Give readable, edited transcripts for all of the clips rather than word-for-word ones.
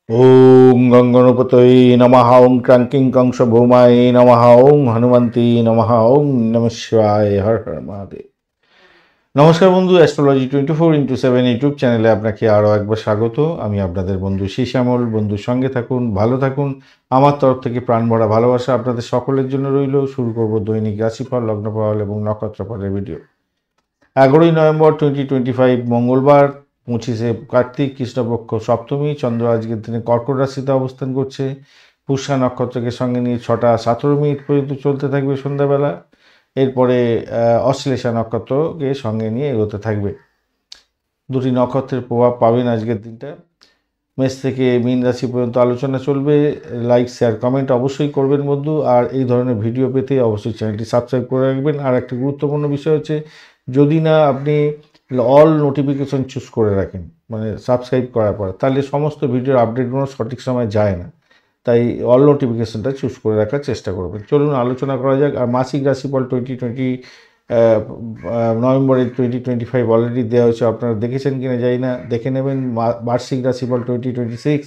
ওং গঙ্গণপতয়ে নমঃ ওং ক্রাঙ্কিং কংস ভৌমায় নমঃ ওং হনুমন্তে নমঃ ওং নমঃ শিবায় হর হর মহাদেব। নমস্কার বন্ধু, অ্যাস্ট্রোলজি 24x7 ইউটিউব চ্যানেলে আপনাকে আরও একবার স্বাগত। আমি আপনাদের বন্ধু শ্যামল। বন্ধুর সঙ্গে থাকুন, ভালো থাকুন। আমার তরফ থেকে প্রাণ ভরা ভালোবাসা আপনাদের সকলের জন্য রইল। শুরু করব দৈনিক রাশিফল, লগ্নফল এবং নক্ষত্রফলের ভিডিও। 11ই নভেম্বর 2025 মঙ্গলবার, 25শে কার্তিক, কৃষ্ণপক্ষ সপ্তমী। চন্দ্র আজকের দিনে কর্কট রাশিতে অবস্থান করছে। পুষ্যা নক্ষত্রকে সঙ্গে নিয়ে 6:17 পর্যন্ত চলতে থাকবে সন্ধ্যাবেলা। এরপরে অশ্লেষা নক্ষত্রকে সঙ্গে নিয়ে এগোতে থাকবে। দুটি নক্ষত্রের প্রভাব পাবেন আজকের দিনটা। মেষ থেকে মীন রাশি পর্যন্ত আলোচনা চলবে। লাইক, শেয়ার, কমেন্ট অবশ্যই করবেন বন্ধু। আর এই ধরনের ভিডিও পেতে অবশ্যই চ্যানেলটি সাবস্ক্রাইব করে রাখবেন। আর একটা গুরুত্বপূর্ণ বিষয় হচ্ছে, যদি না আপনি অল নোটিফিকেশন চুজ করে রাখেন, মানে সাবস্ক্রাইব করার পর, তাহলে সমস্ত ভিডিওর আপডেটগুলো সঠিক সময় যায় না। তাই অল নোটিফিকেশনটা চুজ করে রাখার চেষ্টা করবেন। চলুন আলোচনা করা যাক। আর মাসিক রাশিফল নভেম্বরের 2025 অলরেডি দেওয়া হয়েছে। আপনারা দেখেছেন কিনা জানি না, দেখে নেবেন। বার্ষিক রাশিফল 2026,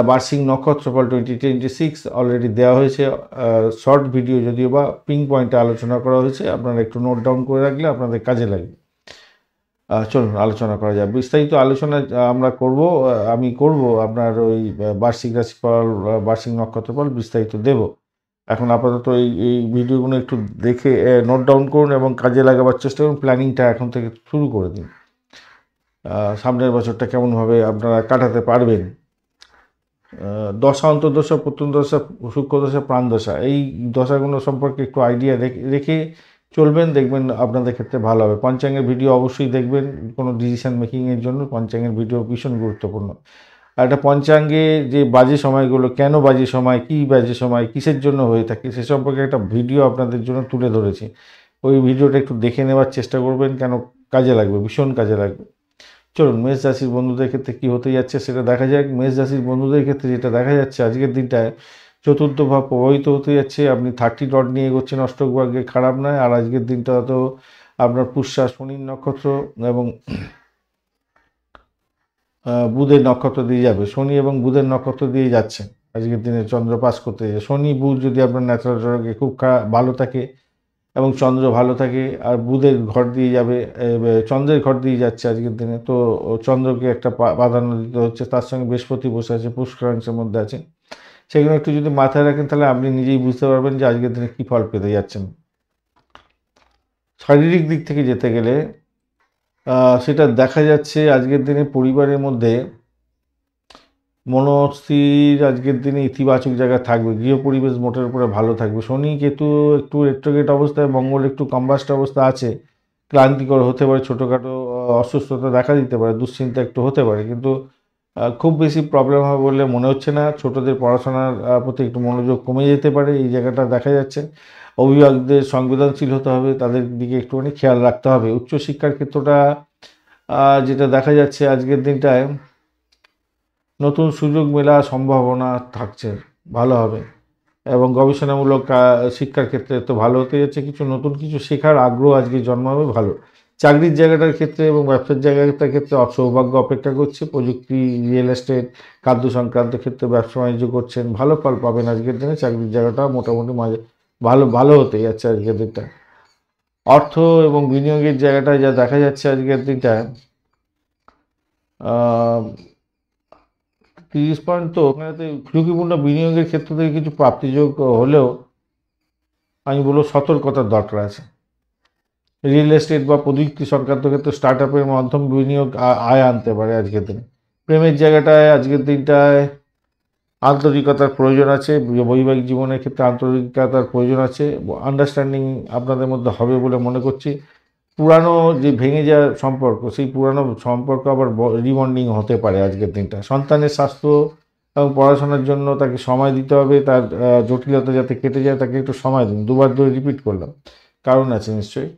বার্ষিক নক্ষত্রফল 2026 অলরেডি দেওয়া হয়েছে। শর্ট ভিডিও যদিও বা পিং পয়েন্টে আলোচনা করা হয়েছে, আপনারা একটু নোট ডাউন করে রাখলে আপনাদের কাজে লাগবে। চলুন আলোচনা করা যায়। বিস্তারিত আলোচনা আমরা করব, আমি করব আপনার ওই বার্ষিক রাশিফল, বার্ষিক নক্ষত্রফল বিস্তারিত দেব। এখন আপাতত এই ভিডিওগুলো একটু দেখে নোট ডাউন করুন এবং কাজে লাগাবার চেষ্টা করুন। প্ল্যানিংটা এখন থেকে শুরু করে দিন। সামনের বছরটা কেমনভাবে আপনারা কাটাতে পারবেন। দশা, অন্তর্দশা, প্রত্যন্তদশা, সূক্ষ্মদশা, প্রাণদশা, এই দশাগুলো সম্পর্কে একটু আইডিয়া রেখে চলবেন, দেখবেন আপনাদের ক্ষেত্রে ভালো হবে। পঞ্চাঙ্গের ভিডিও অবশ্যই দেখবেন, কোনো ডিসিশন মেকিংয়ের জন্য পঞ্চাঙ্গের ভিডিও ভীষণ গুরুত্বপূর্ণ। আর একটা পঞ্চাঙ্গে যে বাজে সময়গুলো, কেন বাজে সময়, কী বাজে সময়, কিসের জন্য হয়ে থাকে, সে সম্পর্কে একটা ভিডিও আপনাদের জন্য তুলে ধরেছি। ওই ভিডিওটা একটু দেখে নেওয়ার চেষ্টা করবেন, কেন কাজে লাগবে, ভীষণ কাজে লাগবে। চলুন মেষ রাশির বন্ধুদের ক্ষেত্রে কী হতে যাচ্ছে সেটা দেখা যাক। মেষ রাশির বন্ধুদের ক্ষেত্রে যেটা দেখা যাচ্ছে, আজকের দিনটায় চতুর্থ ভাব প্রভাবিত হতে যাচ্ছে। আপনি 30 ডট নিয়ে এগোচ্ছেন, অষ্টক ভাগ্যে খারাপ নয়। আর আজকের দিনটা তো আপনার পুষ্যা শনির নক্ষত্র এবং বুধের নক্ষত্র দিয়ে যাবে। শনি এবং বুধের নক্ষত্র দিয়ে যাচ্ছে আজকের দিনে চন্দ্র পাস করতে যাচ্ছে। শনি বুধ যদি আপনার ন্যাচারাল জগকে খুব ভালো থাকে এবং চন্দ্র ভালো থাকে, আর বুধের ঘর দিয়ে যাবে, চন্দ্রের ঘর দিয়ে যাচ্ছে আজকের দিনে, তো চন্দ্রকে একটা প্রাধান্য দিতে হচ্ছে। তার সঙ্গে বৃহস্পতি বসে আছে, পুষ্করাংশের মধ্যে আছে। সেগুলো একটু যদি মাথায় রাখেন, তাহলে আপনি নিজেই বুঝতে পারবেন যে আজকের দিনে কী ফল পেতে যাচ্ছেন। শারীরিক দিক থেকে যেতে গেলে সেটা দেখা যাচ্ছে আজকের দিনে পরিবারের মধ্যে মনস্থির আজকের দিনে ইতিবাচক জায়গায় থাকবে। গৃহ পরিবেশ মোটের উপরে ভালো থাকবে। শনি কেতু একটু রেট্রোগেট অবস্থায়, মঙ্গল একটু কম্বাস্ট অবস্থা আছে। ক্লান্তিকর হতে পারে, ছোটোখাটো অসুস্থতা দেখা দিতে পারে, দুশ্চিন্তা একটু হতে পারে, কিন্তু খুব বেশি প্রবলেম হবে বলে মনে হচ্ছে না। ছোটদের পড়াশোনার প্রতি একটু মনোযোগ কমে যেতে পারে, এই জায়গাটা দেখা যাচ্ছে। অভিভাবকদের সংবেদনশীল হতে হবে, তাদের দিকে একটুখানি খেয়াল রাখতে হবে। উচ্চশিক্ষার ক্ষেত্রটা যেটা দেখা যাচ্ছে আজকের দিনটায়, নতুন সুযোগ মেলার সম্ভাবনা থাকছে, ভালো হবে। এবং গবেষণামূলক শিক্ষার ক্ষেত্রে তো ভালো হতে যাচ্ছে। কিছু নতুন কিছু শেখার আগ্রহ আজকে জন্মাবে, ভালো। চাকরির জায়গাটার ক্ষেত্রে এবং ব্যবসার জায়গাটার ক্ষেত্রে সৌভাগ্য অপেক্ষা করছে। প্রযুক্তি, রিয়েল এস্টেট, খাদ্য সংক্রান্ত ক্ষেত্রে ব্যবসা বাণিজ্য করছেন, ভালো ফল পাবেন আজকের দিনে। চাকরির জায়গাটা মোটামুটি মাঝে ভালো হতে যাচ্ছে আজকের দিনটা। অর্থ এবং বিনিয়োগের জায়গাটায় যা দেখা যাচ্ছে আজকের দিনটায়, 30 পয়েন্ট, তো ওখানেতে ঝুঁকিপূর্ণ বিনিয়োগের ক্ষেত্র থেকে কিছু প্রাপ্তিযোগ হলেও আমি বলবো সতর্কতার দরকার আছে। রিয়েল এস্টেট বা প্রযুক্তি সংক্রান্ত ক্ষেত্রে স্টার্ট আপের মাধ্যমে বিনিয়োগ আয় আনতে পারে আজকের দিনে। প্রেমের জায়গাটায় আজকের দিনটায় আন্তরিকতার প্রয়োজন আছে। বৈবাহিক জীবনের ক্ষেত্রে আন্তরিকতার প্রয়োজন আছে। আন্ডারস্ট্যান্ডিং আপনাদের মধ্যে হবে বলে মনে করছি। পুরানো যে ভেঙে যাওয়া সম্পর্ক, সেই পুরানো সম্পর্ক আবার রিবন্ডিং হতে পারে আজকের দিনটা। সন্তানের স্বাস্থ্য এবং পড়াশোনার জন্য তাকে সময় দিতে হবে। তার জটিলতা যাতে কেটে যায়, তাকে একটু সময় দিন। দুবার ধরে রিপিট করলাম, কারণ আছে নিশ্চয়ই।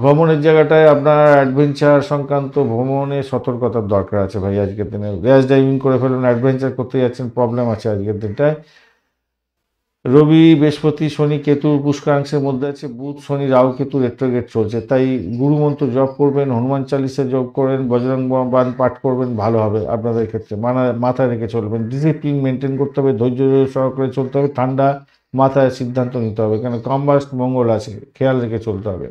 ভ্রমণের জায়গাটায় আপনার অ্যাডভেঞ্চার সংক্রান্ত ভ্রমণে সতর্কতার দরকার আছে ভাই আজকের দিনে। র্যাশ ড্রাইভিং করে ফেলুন, অ্যাডভেঞ্চার করতে যাচ্ছেন, প্রবলেম আছে আজকের দিনটায়। রবি, বৃহস্পতি, শনি, কেতু পুষ্করাংশের মধ্যে আছে। বুধ, শনি, রাহু, কেতু রেট্রোগেট চলছে। তাই গুরুমন্ত্র জপ করবেন, হনুমান চালিসা জপ করেন, বজরং বাণ পাঠ করবেন, ভালো হবে আপনাদের ক্ষেত্রে। মাথায় রেখে চলবেন, ডিসিপ্লিন মেনটেন করতে হবে, ধৈর্য সহকারে চলতে হবে, ঠান্ডা মাথায় সিদ্ধান্ত নিতে হবে, কেন কম্বাস্ট মঙ্গল আছে, খেয়াল রেখে চলতে হবে।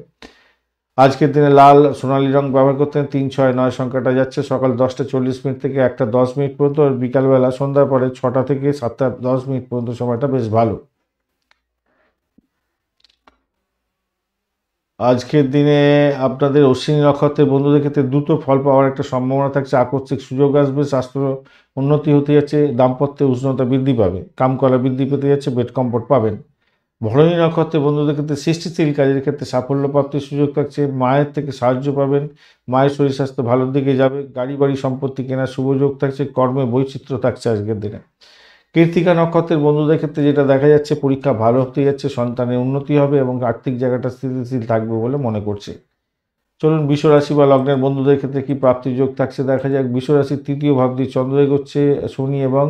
আজকের দিনে লাল সোনালী রং ব্যবহার করতেন। 3, 6, 9 সংখ্যাটা যাচ্ছে। সকাল 10টা 40 মিনিট থেকে 1টা 10 মিনিট পর্যন্ত, আর বিকালবেলা সন্ধ্যার পরে 6টা থেকে 7টা 10 মিনিট পর্যন্ত সময়টা বেশ ভালো। আজকের দিনে আপনাদের অশ্বিনী নক্ষত্রের বন্ধুদের ক্ষেত্রে দ্রুত ফল পাওয়ার একটা সম্ভাবনা থাকছে। আকস্মিক সুযোগ আসবে, স্বাস্থ্য উন্নতি হতে যাচ্ছে, দাম্পত্যে উষ্ণতা বৃদ্ধি পাবে, কামকলা বৃদ্ধি পেতে যাচ্ছে, বেড কমফোর্ট পাবেন। ভরণী নক্ষত্রের বন্ধুদের ক্ষেত্রে সৃষ্টিশীল কাজের ক্ষেত্রে সাফল্য প্রাপ্তির সুযোগ থাকছে। মায়ের থেকে সাহায্য পাবেন, মায়ের শরীর স্বাস্থ্য ভালোর দিকে যাবে, গাড়ি বাড়ি সম্পত্তি কেনার শুভযোগ থাকছে, কর্মে বৈচিত্র্য থাকছে আজকের দিনে। কৃত্তিকা নক্ষত্রের বন্ধুদের ক্ষেত্রে যেটা দেখা যাচ্ছে, পরীক্ষা ভালো হতে যাচ্ছে, সন্তানের উন্নতি হবে এবং আর্থিক জায়গাটা স্থিতিশীল থাকবে বলে মনে করছে। চলুন বিশ্বরাশি বা লগ্নের বন্ধুদের ক্ষেত্রে কি প্রাপ্তির যোগ থাকছে দেখা যাক। বিশ্বরাশির তৃতীয় ভাব দিয়ে চন্দ্র এগোচ্ছে, শনি এবং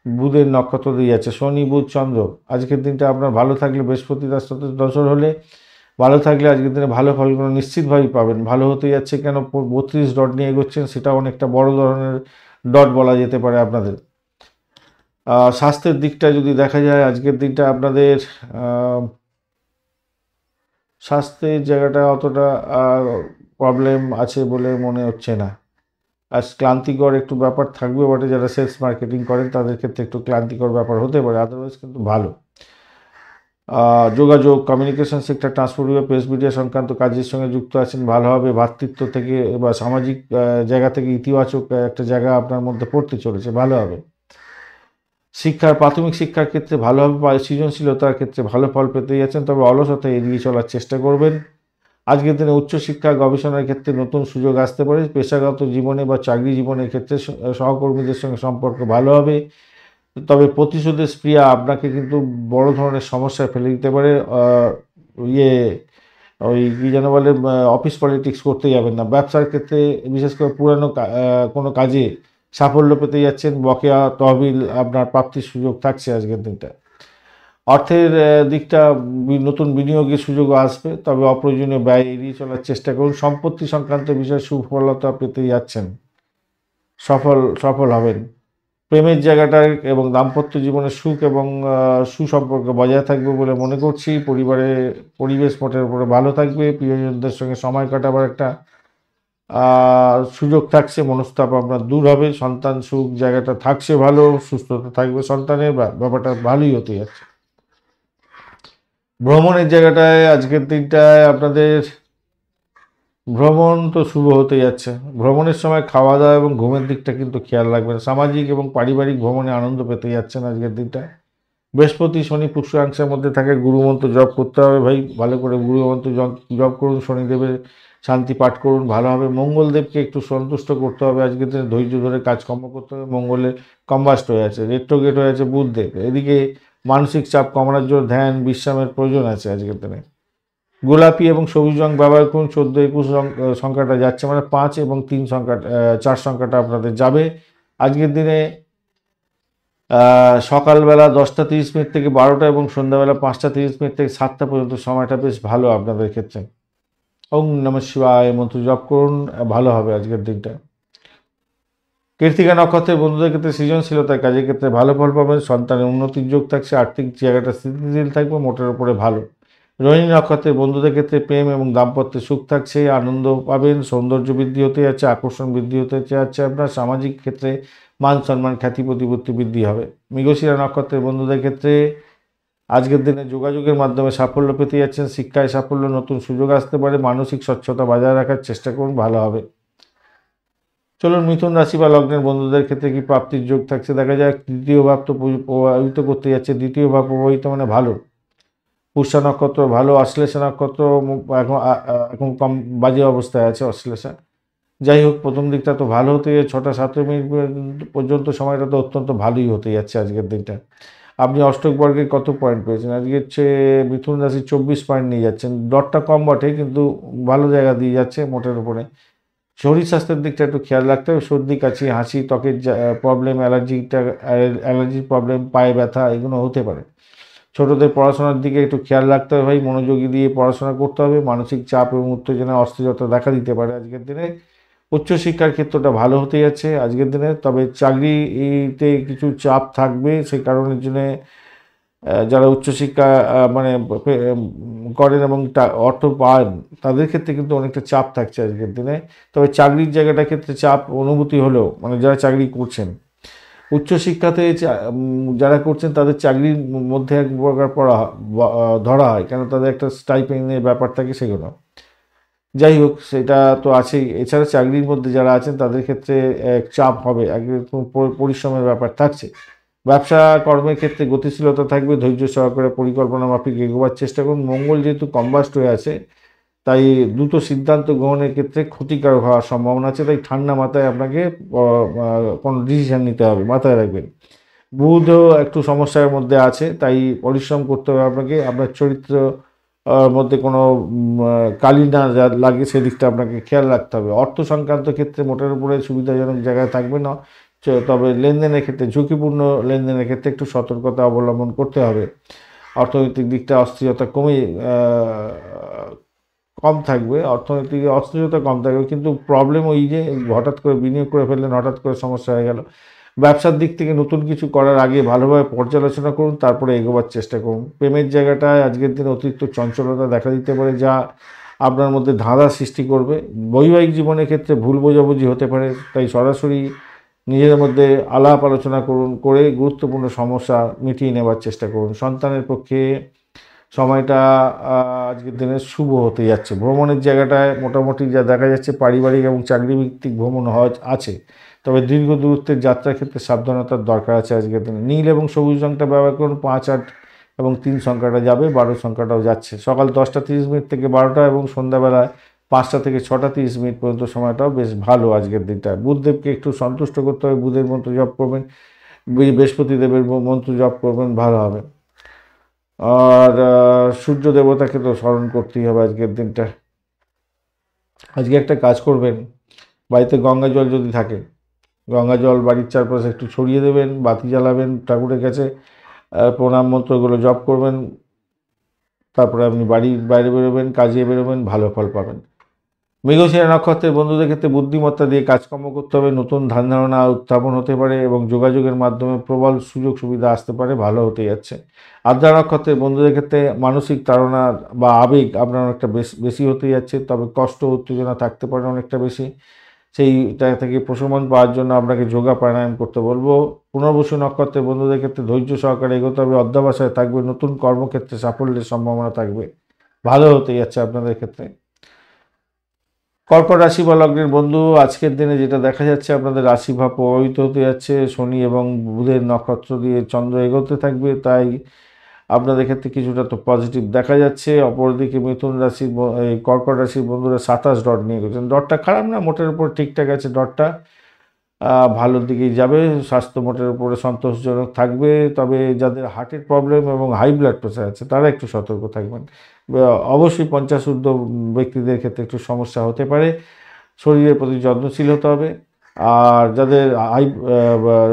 বুধের নক্ষত্র দিয়ে যাচ্ছে। শনি, বুধ, চন্দ্র। আজকের দিনটা আপনার ভালো থাকলে, বৃহস্পতি তার সাথে দশর হলে ভালো থাকলে আজকের দিনে ভালো ফলগুলো নিশ্চিতভাবেই পাবেন। ভালো হতে যাচ্ছে, কেন 32 ডট নিয়ে এগোচ্ছেন, সেটা অনেকটা বড় ধরনের ডট বলা যেতে পারে আপনাদের। স্বাস্থ্যের দিকটা যদি দেখা যায়, আজকের দিনটা আপনাদের স্বাস্থ্যের জায়গাটা অতটা প্রবলেম আছে বলে মনে হচ্ছে না। আর ক্লান্তিকর একটু ব্যাপার থাকবে বটে, যারা সেলস মার্কেটিং করেন তাদের ক্ষেত্রে একটু ক্লান্তিকর ব্যাপার হতে পারে, আদারওয়াইজ কিন্তু ভালো। যোগাযোগ, কমিউনিকেশন সেক্টর, ট্রান্সপোর্ট বা প্রেস মিডিয়া সংক্রান্ত কাজের সঙ্গে যুক্ত আছেন, ভালো হবে। ভ্রাতৃত্ব থেকে বা সামাজিক জায়গা থেকে ইতিবাচক একটা জায়গা আপনার মধ্যে পড়তে চলেছে, ভালো হবে। শিক্ষার, প্রাথমিক শিক্ষার ক্ষেত্রে ভালো হবে, সৃজনশীলতার ক্ষেত্রে ভালো ফল পেতে যাচ্ছেন, তবে অলসতা এড়িয়ে চলার চেষ্টা করবেন। আজকের দিনে উচ্চশিক্ষা গবেষণার ক্ষেত্রে নতুন সুযোগ আসতে পারে। পেশাগত জীবনে বা চাকরি জীবনের ক্ষেত্রে সহকর্মীদের সঙ্গে সম্পর্ক ভালো হবে, তবে প্রতিশোধের স্প্রিয়া আপনাকে কিন্তু বড় ধরনের সমস্যায় ফেলে দিতে পারে। ইয়ে ওই কী যেন বলে, অফিস পলিটিক্স করতে যাবেন না। ব্যবসার ক্ষেত্রে বিশেষ করে পুরানো কোনো কাজে সাফল্য পেতে যাচ্ছেন, বকেয়া তহবিল আপনার প্রাপ্তির সুযোগ থাকছে আজকের দিনটা। অর্থের দিকটা নতুন বিনিয়োগের সুযোগও আসবে, তবে অপ্রয়োজনীয় ব্যয় এড়িয়ে চলার চেষ্টা করুন। সম্পত্তি সংক্রান্ত বিষয়ে সুফলতা পেতে যাচ্ছেন, সফল হবেন। প্রেমের জায়গাটা এবং দাম্পত্য জীবনের সুখ এবং সুসম্পর্ক বজায় থাকবে বলে মনে করছি। পরিবেশ মোটের উপরে ভালো থাকবে। প্রিয়জনদের সঙ্গে সময় কাটাবার একটা সুযোগ থাকছে, মনস্তাপ আপনার দূর হবে। সন্তান সুখ জায়গাটা থাকছে ভালো, সুস্থতা থাকবে, সন্তানের ব্যাপারটা ভালোই হতে যাচ্ছে। ভ্রমণের জায়গাটায় আজকের দিনটায় আপনাদের ভ্রমণ তো শুভ হতে যাচ্ছে। ভ্রমণের সময় খাওয়া দাওয়া এবং ঘুমের দিকটা কিন্তু খেয়াল রাখবেন। সামাজিক এবং পারিবারিক ভ্রমণে আনন্দ পেতে যাচ্ছেন আজকের দিনটা। বৃহস্পতি, শনি পুষ্করাংশের মধ্যে থাকে, গুরুমন্ত্র জপ করতে হবে ভাই, ভালো করে গুরুমন্ত্র জপ করুন, শনিদেবের শান্তি পাঠ করুন, ভালো হবে। মঙ্গলদেবকে একটু সন্তুষ্ট করতে হবে আজকের দিনে, ধৈর্য ধরে কাজকর্ম করতে হবে। মঙ্গলের কম্বাস্ট হয়ে আছে, রেট্রোগেট হয়ে আছে বুধদেব। এদিকে মানসিক চাপ কমানোর জন্য ধ্যান বিশ্রামের প্রয়োজন আছে আজকের দিনে। গোলাপি এবং সবুজ রং ব্যবহার করুন। 14, 21 সংখ্যাটা যাচ্ছে, মানে 5 এবং 3 সংখ্যাটা 4 সংখ্যাটা আপনাদের যাবে আজকের দিনে। সকালবেলা 10টা 30 মিনিট থেকে 12টা এবং সন্ধ্যাবেলা 5টা 30 মিনিট থেকে 7টা পর্যন্ত সময়টা বেশ ভালো আপনাদের ক্ষেত্রে। ওম নমঃ শিবায় মন্ত্র জপ করুন, ভালো হবে আজকের দিনটা। কৃত্তিকা নক্ষত্রের বন্ধুদের ক্ষেত্রে সৃজনশীলতার কাজের ক্ষেত্রে ভালো ফল পাবেন, সন্তানের উন্নতির যোগ থাকছে, আর্থিক জায়গাটা স্থিতিশীল থাকবে, মোটের উপরে ভালো। রোহিণী নক্ষত্রের বন্ধুদের ক্ষেত্রে প্রেম এবং দাম্পত্যের সুখ থাকছে, আনন্দ পাবেন, সৌন্দর্য বৃদ্ধি হতে যাচ্ছে, আকর্ষণ বৃদ্ধি হতে যাচ্ছে আপনার। সামাজিক ক্ষেত্রে মান সম্মান খ্যাতি প্রতিপত্তি বৃদ্ধি হবে। মৃগশিরা নক্ষত্রের বন্ধুদের ক্ষেত্রে আজকের দিনে যোগাযোগের মাধ্যমে সাফল্য পেতে যাচ্ছেন, শিক্ষায় সাফল্য, নতুন সুযোগ আসতে পারে। মানসিক স্বচ্ছতা বজায় রাখার চেষ্টা করুন, ভালো হবে। চলুন মিথুন রাশি বা লগ্নের বন্ধুদের ক্ষেত্রে কি প্রাপ্তির যোগ থাকছে দেখা যায়। দ্বিতীয় ভাব তো প্রভাবিত করতে যাচ্ছে, দ্বিতীয় ভাব প্রভাবিত মানে ভালো। পুষ্যা নক্ষত্র ভালো, অশ্লেষা নক্ষত্র এখন কম বাজে অবস্থায় আছে অশ্লেষা। যাই হোক, প্রথম দিকটা তো ভালো হতে যাচ্ছে, 6টা 17 মিনিট পর্যন্ত সময়টা তো অত্যন্ত ভালোই হতে যাচ্ছে আজকের দিনটা। আপনি অষ্টক বর্গের কত পয়েন্ট পেয়েছেন আজকে? হচ্ছে মিথুন রাশি 24 পয়েন্ট নিয়ে যাচ্ছেন। ডটটা কম বটে, কিন্তু ভালো জায়গা দিয়ে যাচ্ছে মোটের উপরে। শরীর স্বাস্থ্যের দিকটা একটু খেয়াল রাখতে হবে। সর্দি কাশি, হাঁচি, ত্বকের প্রবলেম, অ্যালার্জির প্রবলেম, পায়ে ব্যথা, এগুলো হতে পারে। ছোটদের পড়াশোনার দিকে একটু খেয়াল রাখতে হবে ভাই, মনোযোগী দিয়ে পড়াশোনা করতে হবে। মানসিক চাপ এবং উত্তেজনা অস্থিরতা দেখা দিতে পারে আজকের দিনে। উচ্চশিক্ষার ক্ষেত্রটা ভালো হতে যাচ্ছে আজকের দিনে, তবে চাকরিতে কিছু চাপ থাকবে। সেই কারণের জন্যে যারা উচ্চশিক্ষা মানে করেন এবং অর্থ পান তাদের ক্ষেত্রে কিন্তু অনেকটা চাপ থাকছে আজকের দিনে। তবে চাকরির জায়গাটার ক্ষেত্রে চাপ অনুভূতি হলেও, মানে যারা চাকরি করছেন উচ্চশিক্ষাতে যারা করছেন তাদের চাকরির মধ্যে এক প্রকার ধরা হয়, কেন তাদের একটা স্টাইপেন্ডের ব্যাপার থাকে সেগুলো। যাই হোক, সেটা তো আছেই। এছাড়া চাকরির মধ্যে যারা আছেন তাদের ক্ষেত্রে এক চাপ হবে, একরকম পরিশ্রমের ব্যাপার থাকছে। ব্যবসা কর্মের ক্ষেত্রে গতিশীলতা থাকবে, ধৈর্য সহকারে পরিকল্পনা মাফিক এগোবার চেষ্টা করুন। মঙ্গল যেহেতু কম্বাস্ট হয়ে আছে, তাই দ্রুত সিদ্ধান্ত গ্রহণের ক্ষেত্রে ক্ষতিকারক হওয়ার সম্ভাবনা আছে। তাই ঠান্ডা মাথায় আপনাকে কোনো ডিসিশান নিতে হবে, মাথায় রাখবেন। বুধও একটু সমস্যার মধ্যে আছে, তাই পরিশ্রম করতে হবে আপনাকে। আপনার চরিত্র মধ্যে কোনো কালি না লাগে সেদিকটা আপনাকে খেয়াল রাখতে হবে। অর্থ সংক্রান্ত ক্ষেত্রে মোটের উপরে সুবিধাজনক জায়গায় থাকবে না, তবে লেনদেনের ক্ষেত্রে, ঝুঁকিপূর্ণ লেনদেনের ক্ষেত্রে একটু সতর্কতা অবলম্বন করতে হবে। অর্থনৈতিক দিকটা অস্থিরতা কম থাকবে, অর্থনৈতিক অস্থিরতা কম থাকবে, কিন্তু প্রবলেম ওই যে হঠাৎ করে বিনিয়োগ করে ফেললেন, হঠাৎ করে সমস্যা হয়ে গেল। ব্যবসার দিক থেকে নতুন কিছু করার আগে ভালোভাবে পর্যালোচনা করুন, তারপরে এগোবার চেষ্টা করুন। প্রেমের জায়গাটায় আজকের দিনে অতিরিক্ত চঞ্চলতা দেখা দিতে পারে, যা আপনার মধ্যে ধাঁধা সৃষ্টি করবে। বৈবাহিক জীবনের ক্ষেত্রে ভুল বোঝাবুঝি হতে পারে, তাই সরাসরি নিজেদের মধ্যে আলাপ আলোচনা করে গুরুত্বপূর্ণ সমস্যা মিটিয়ে নেবার চেষ্টা করুন। সন্তানের পক্ষে সময়টা আজকের দিনে শুভ হতে যাচ্ছে। ভ্রমণের জায়গাটায় মোটামুটি যা দেখা যাচ্ছে, পারিবারিক এবং চাকরিভিত্তিক ভ্রমণ আছে, তবে দীর্ঘ দূরত্বের যাত্রার ক্ষেত্রে সাবধানতার দরকার আছে আজকের দিনে। নীল এবং সবুজ রঙটা ব্যবহার করুন। 5, 8 এবং 3 সংখ্যাটা যাবে, 12 সংখ্যাটাও যাচ্ছে। সকাল 10টা 30 মিনিট থেকে 12টা এবং সন্ধ্যাবেলায় 5টা থেকে 6টা 30 মিনিট পর্যন্ত সময়টাও বেশ ভালো আজকের দিনটা। বুধদেবকে একটু সন্তুষ্ট করতে হবে, বুধের মন্ত্র জপ করবেন, বৃহস্পতিদেবের মন্ত্র জপ করবেন, ভালো হবে। আর সূর্য দেবতাকে তো স্মরণ করতেই হবে আজকের দিনটা। আজকে একটা কাজ করবেন, বাড়িতে গঙ্গা জল যদি থাকে, গঙ্গা জল বাড়ির চারপাশে একটু ছড়িয়ে দেবেন, বাতি জ্বালাবেন, ঠাকুরের কাছে প্রণাম মন্ত্রগুলো জপ করবেন, তারপরে আপনি বাড়ির বাইরে বেরোবেন, কাজে বেরোবেন, ভালো ফল পাবেন। মৃগশিরা নক্ষত্রের বন্ধুদের ক্ষেত্রে বুদ্ধিমত্তা দিয়ে কাজকর্ম করতে হবে। নতুন ধ্যান ধারণা উত্থাপন হতে পারে এবং যোগাযোগের মাধ্যমে প্রবল সুযোগ সুবিধা আসতে পারে, ভালো হতে যাচ্ছে। আদ্রা নক্ষত্রের বন্ধুদের ক্ষেত্রে মানসিক তাড়না বা আবেগ আপনার অনেকটা বেশি হতে যাচ্ছে, তবে কষ্ট উত্তেজনা থাকতে পারে অনেকটা বেশি। সেইটা থেকে প্রশমন পাওয়ার জন্য আপনাকে যোগা প্রাণায়াম করতে বলবো। পুনর্বসু নক্ষত্রের বন্ধুদের ক্ষেত্রে ধৈর্য সহকারে এগোতে হবে, অধ্যবসায় থাকবে, নতুন কর্মক্ষেত্রে সাফল্যের সম্ভাবনা থাকবে, ভালো হতে যাচ্ছে আপনাদের ক্ষেত্রে। কর্কট রাশি বা লগ্নের বন্ধু, আজকের দিনে যেটা দেখা যাচ্ছে, আপনাদের রাশিভাব প্রভাবিত হতে যাচ্ছে। শনি এবং বুধের নক্ষত্র দিয়ে চন্দ্র এগোতে থাকবে, তাই আপনাদের ক্ষেত্রে কিছুটা তো পজিটিভ দেখা যাচ্ছে। অপরদিকে মিথুন রাশির এই কর্কট রাশির বন্ধুরা 27 ডট নিয়ে গেছেন। ডটটা খারাপ না, মোটের উপর ঠিকঠাক আছে ডটটা, ভালোর দিকেই যাবে। স্বাস্থ্য মোটের উপরে সন্তোষজনক থাকবে, তবে যাদের হার্টের প্রবলেম এবং হাই ব্লাড প্রেশার আছে তারা একটু সতর্ক থাকবেন। অবশ্যই 50 ঊর্ধ্ব ব্যক্তিদের ক্ষেত্রে একটু সমস্যা হতে পারে, শরীরের প্রতি যত্নশীল হতে হবে। আর যাদের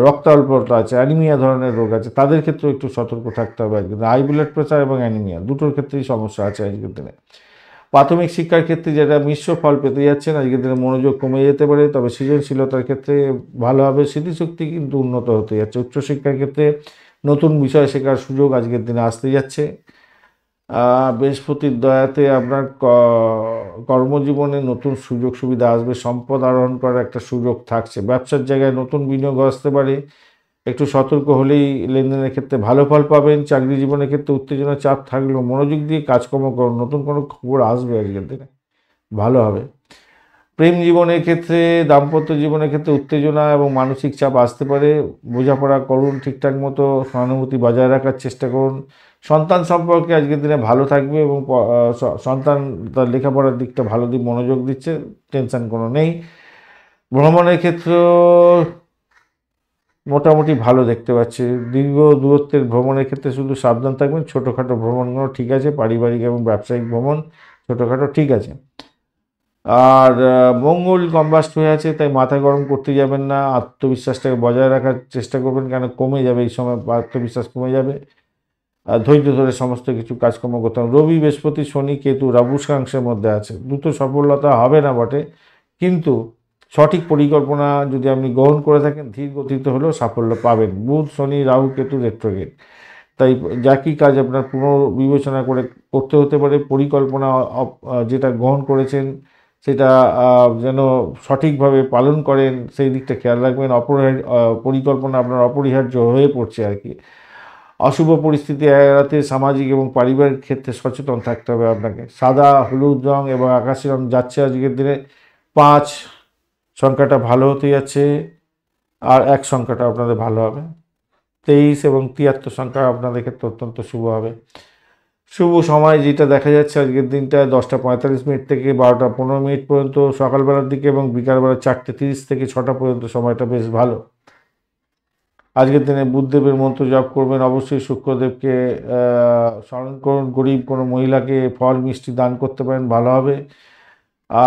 রক্ত অল্পতা আছে, অ্যানিমিয়া ধরনের রোগ আছে, তাদের ক্ষেত্রেও একটু সতর্ক থাকতে হবে। আজকে হাই ব্লাড প্রেশার এবং অ্যানিমিয়া দুটোর ক্ষেত্রেই সমস্যা আছে আজকের দিনে। প্রাথমিক শিক্ষার ক্ষেত্রে যেটা মিশ্র ফল পেতে যাচ্ছেন, আজকের দিনে মনোযোগ কমে যেতে পারে, তবে সৃজনশীলতার ক্ষেত্রে ভালো হবে। স্মৃতিশক্তি কিন্তু উন্নত হতে যাচ্ছে। উচ্চশিক্ষার ক্ষেত্রে নতুন বিষয় শেখার সুযোগ আজকের দিনে আসতে যাচ্ছে। বৃহস্পতির দয়াতে আপনার কর্মজীবনে নতুন সুযোগ সুবিধা আসবে, সম্পদ আরোহণ করার একটা সুযোগ থাকছে। ব্যবসার জায়গায় নতুন বিনিয়োগ আসতে পারে, একটু সতর্ক হলেই লেনদেনের ক্ষেত্রে ভালো ফল পাবেন। চাকরি জীবনের ক্ষেত্রে উত্তেজনা চাপ থাকলেও মনোযোগ দিয়ে কাজকর্ম করুন, নতুন কোনো খবর আসবে আজকের দিনে, ভালো হবে। প্রেম জীবনের ক্ষেত্রে, দাম্পত্য জীবনের ক্ষেত্রে উত্তেজনা এবং মানসিক চাপ আসতে পারে, বোঝাপড়া করুন ঠিকঠাক মতো, সহানুভূতি বজায় রাখার চেষ্টা করুন। সন্তান সম্পর্কে আজকের দিনে ভালো থাকবে এবং সন্তান তার লেখাপড়ার দিকটা ভালো দিক মনোযোগ দিচ্ছে, টেনশন কোনো নেই। ভ্রমণের ক্ষেত্র মোটামুটি ভালো দেখতে পাচ্ছি। দীর্ঘ দূরত্বের ভ্রমণের ক্ষেত্রে শুধু সাবধান থাকবেন, ছোটোখাটো ভ্রমণগুলো ঠিক আছে, পারিবারিক এবং ব্যবসায়িক ভ্রমণ ছোটোখাটো ঠিক আছে। আর মঙ্গল কম্বাস্ট হয়ে আছে, তাই মাথা গরম করতে যাবেন না, আত্মবিশ্বাসটাকে বজায় রাখার চেষ্টা করবেন, কেন কমে যাবে এই সময়, আত্মবিশ্বাস কমে যাবে। ধৈর্য ধরে সমস্ত কিছু কাজকর্ম করতে হবে। রবি, বৃহস্পতি, শনি, কেতু রাবুসাংশের মধ্যে আছে। দ্রুত সফলতা হবে না বটে, কিন্তু সঠিক পরিকল্পনা যদি আপনি গ্রহণ করে থাকেন ধীর গতিতে হলেও সাফল্য পাবেন। বুধ, শনি, রাহু, কেতু রেট্রোগেট, তাই একই কাজ আপনার পুনর্বিবেচনা করে করতে হতে পারে। পরিকল্পনা যেটা গ্রহণ করেছেন সেটা যেন সঠিকভাবে পালন করেন, সেই দিকটা খেয়াল রাখবেন। পরিকল্পনা আপনার অপরিহার্য হয়ে পড়ছে আর কি। অশুভ পরিস্থিতি এড়াতে সামাজিক এবং পারিবারিক ক্ষেত্রে সচেতন থাকতে হবে আপনাকে। সাদা, হলুদ রং এবং আকাশি রং যাচ্ছে আজকের দিনে। 5 সংখ্যাটা ভালো হতে যাচ্ছে, আর 1 সংখ্যাটা আপনাদের ভালো হবে। 23 এবং 73 সংখ্যা আপনাদের ক্ষেত্রে অত্যন্ত শুভ হবে। শুভ সময় যেটা দেখা যাচ্ছে আজকের দিনটা 10:45 থেকে 12:15 পর্যন্ত সকালবেলার দিকে, এবং বিকালবেলা 4:30 থেকে 6টা পর্যন্ত সময়টা বেশ ভালো। আজকের দিনে বুধদেবের মন্ত্র জপ করবেন। অবশ্যই শুক্রদেবকে স্মরণ করুন। গরিব কোনো মহিলাকে ফল মিষ্টি দান করতে পারেন, ভালো হবে।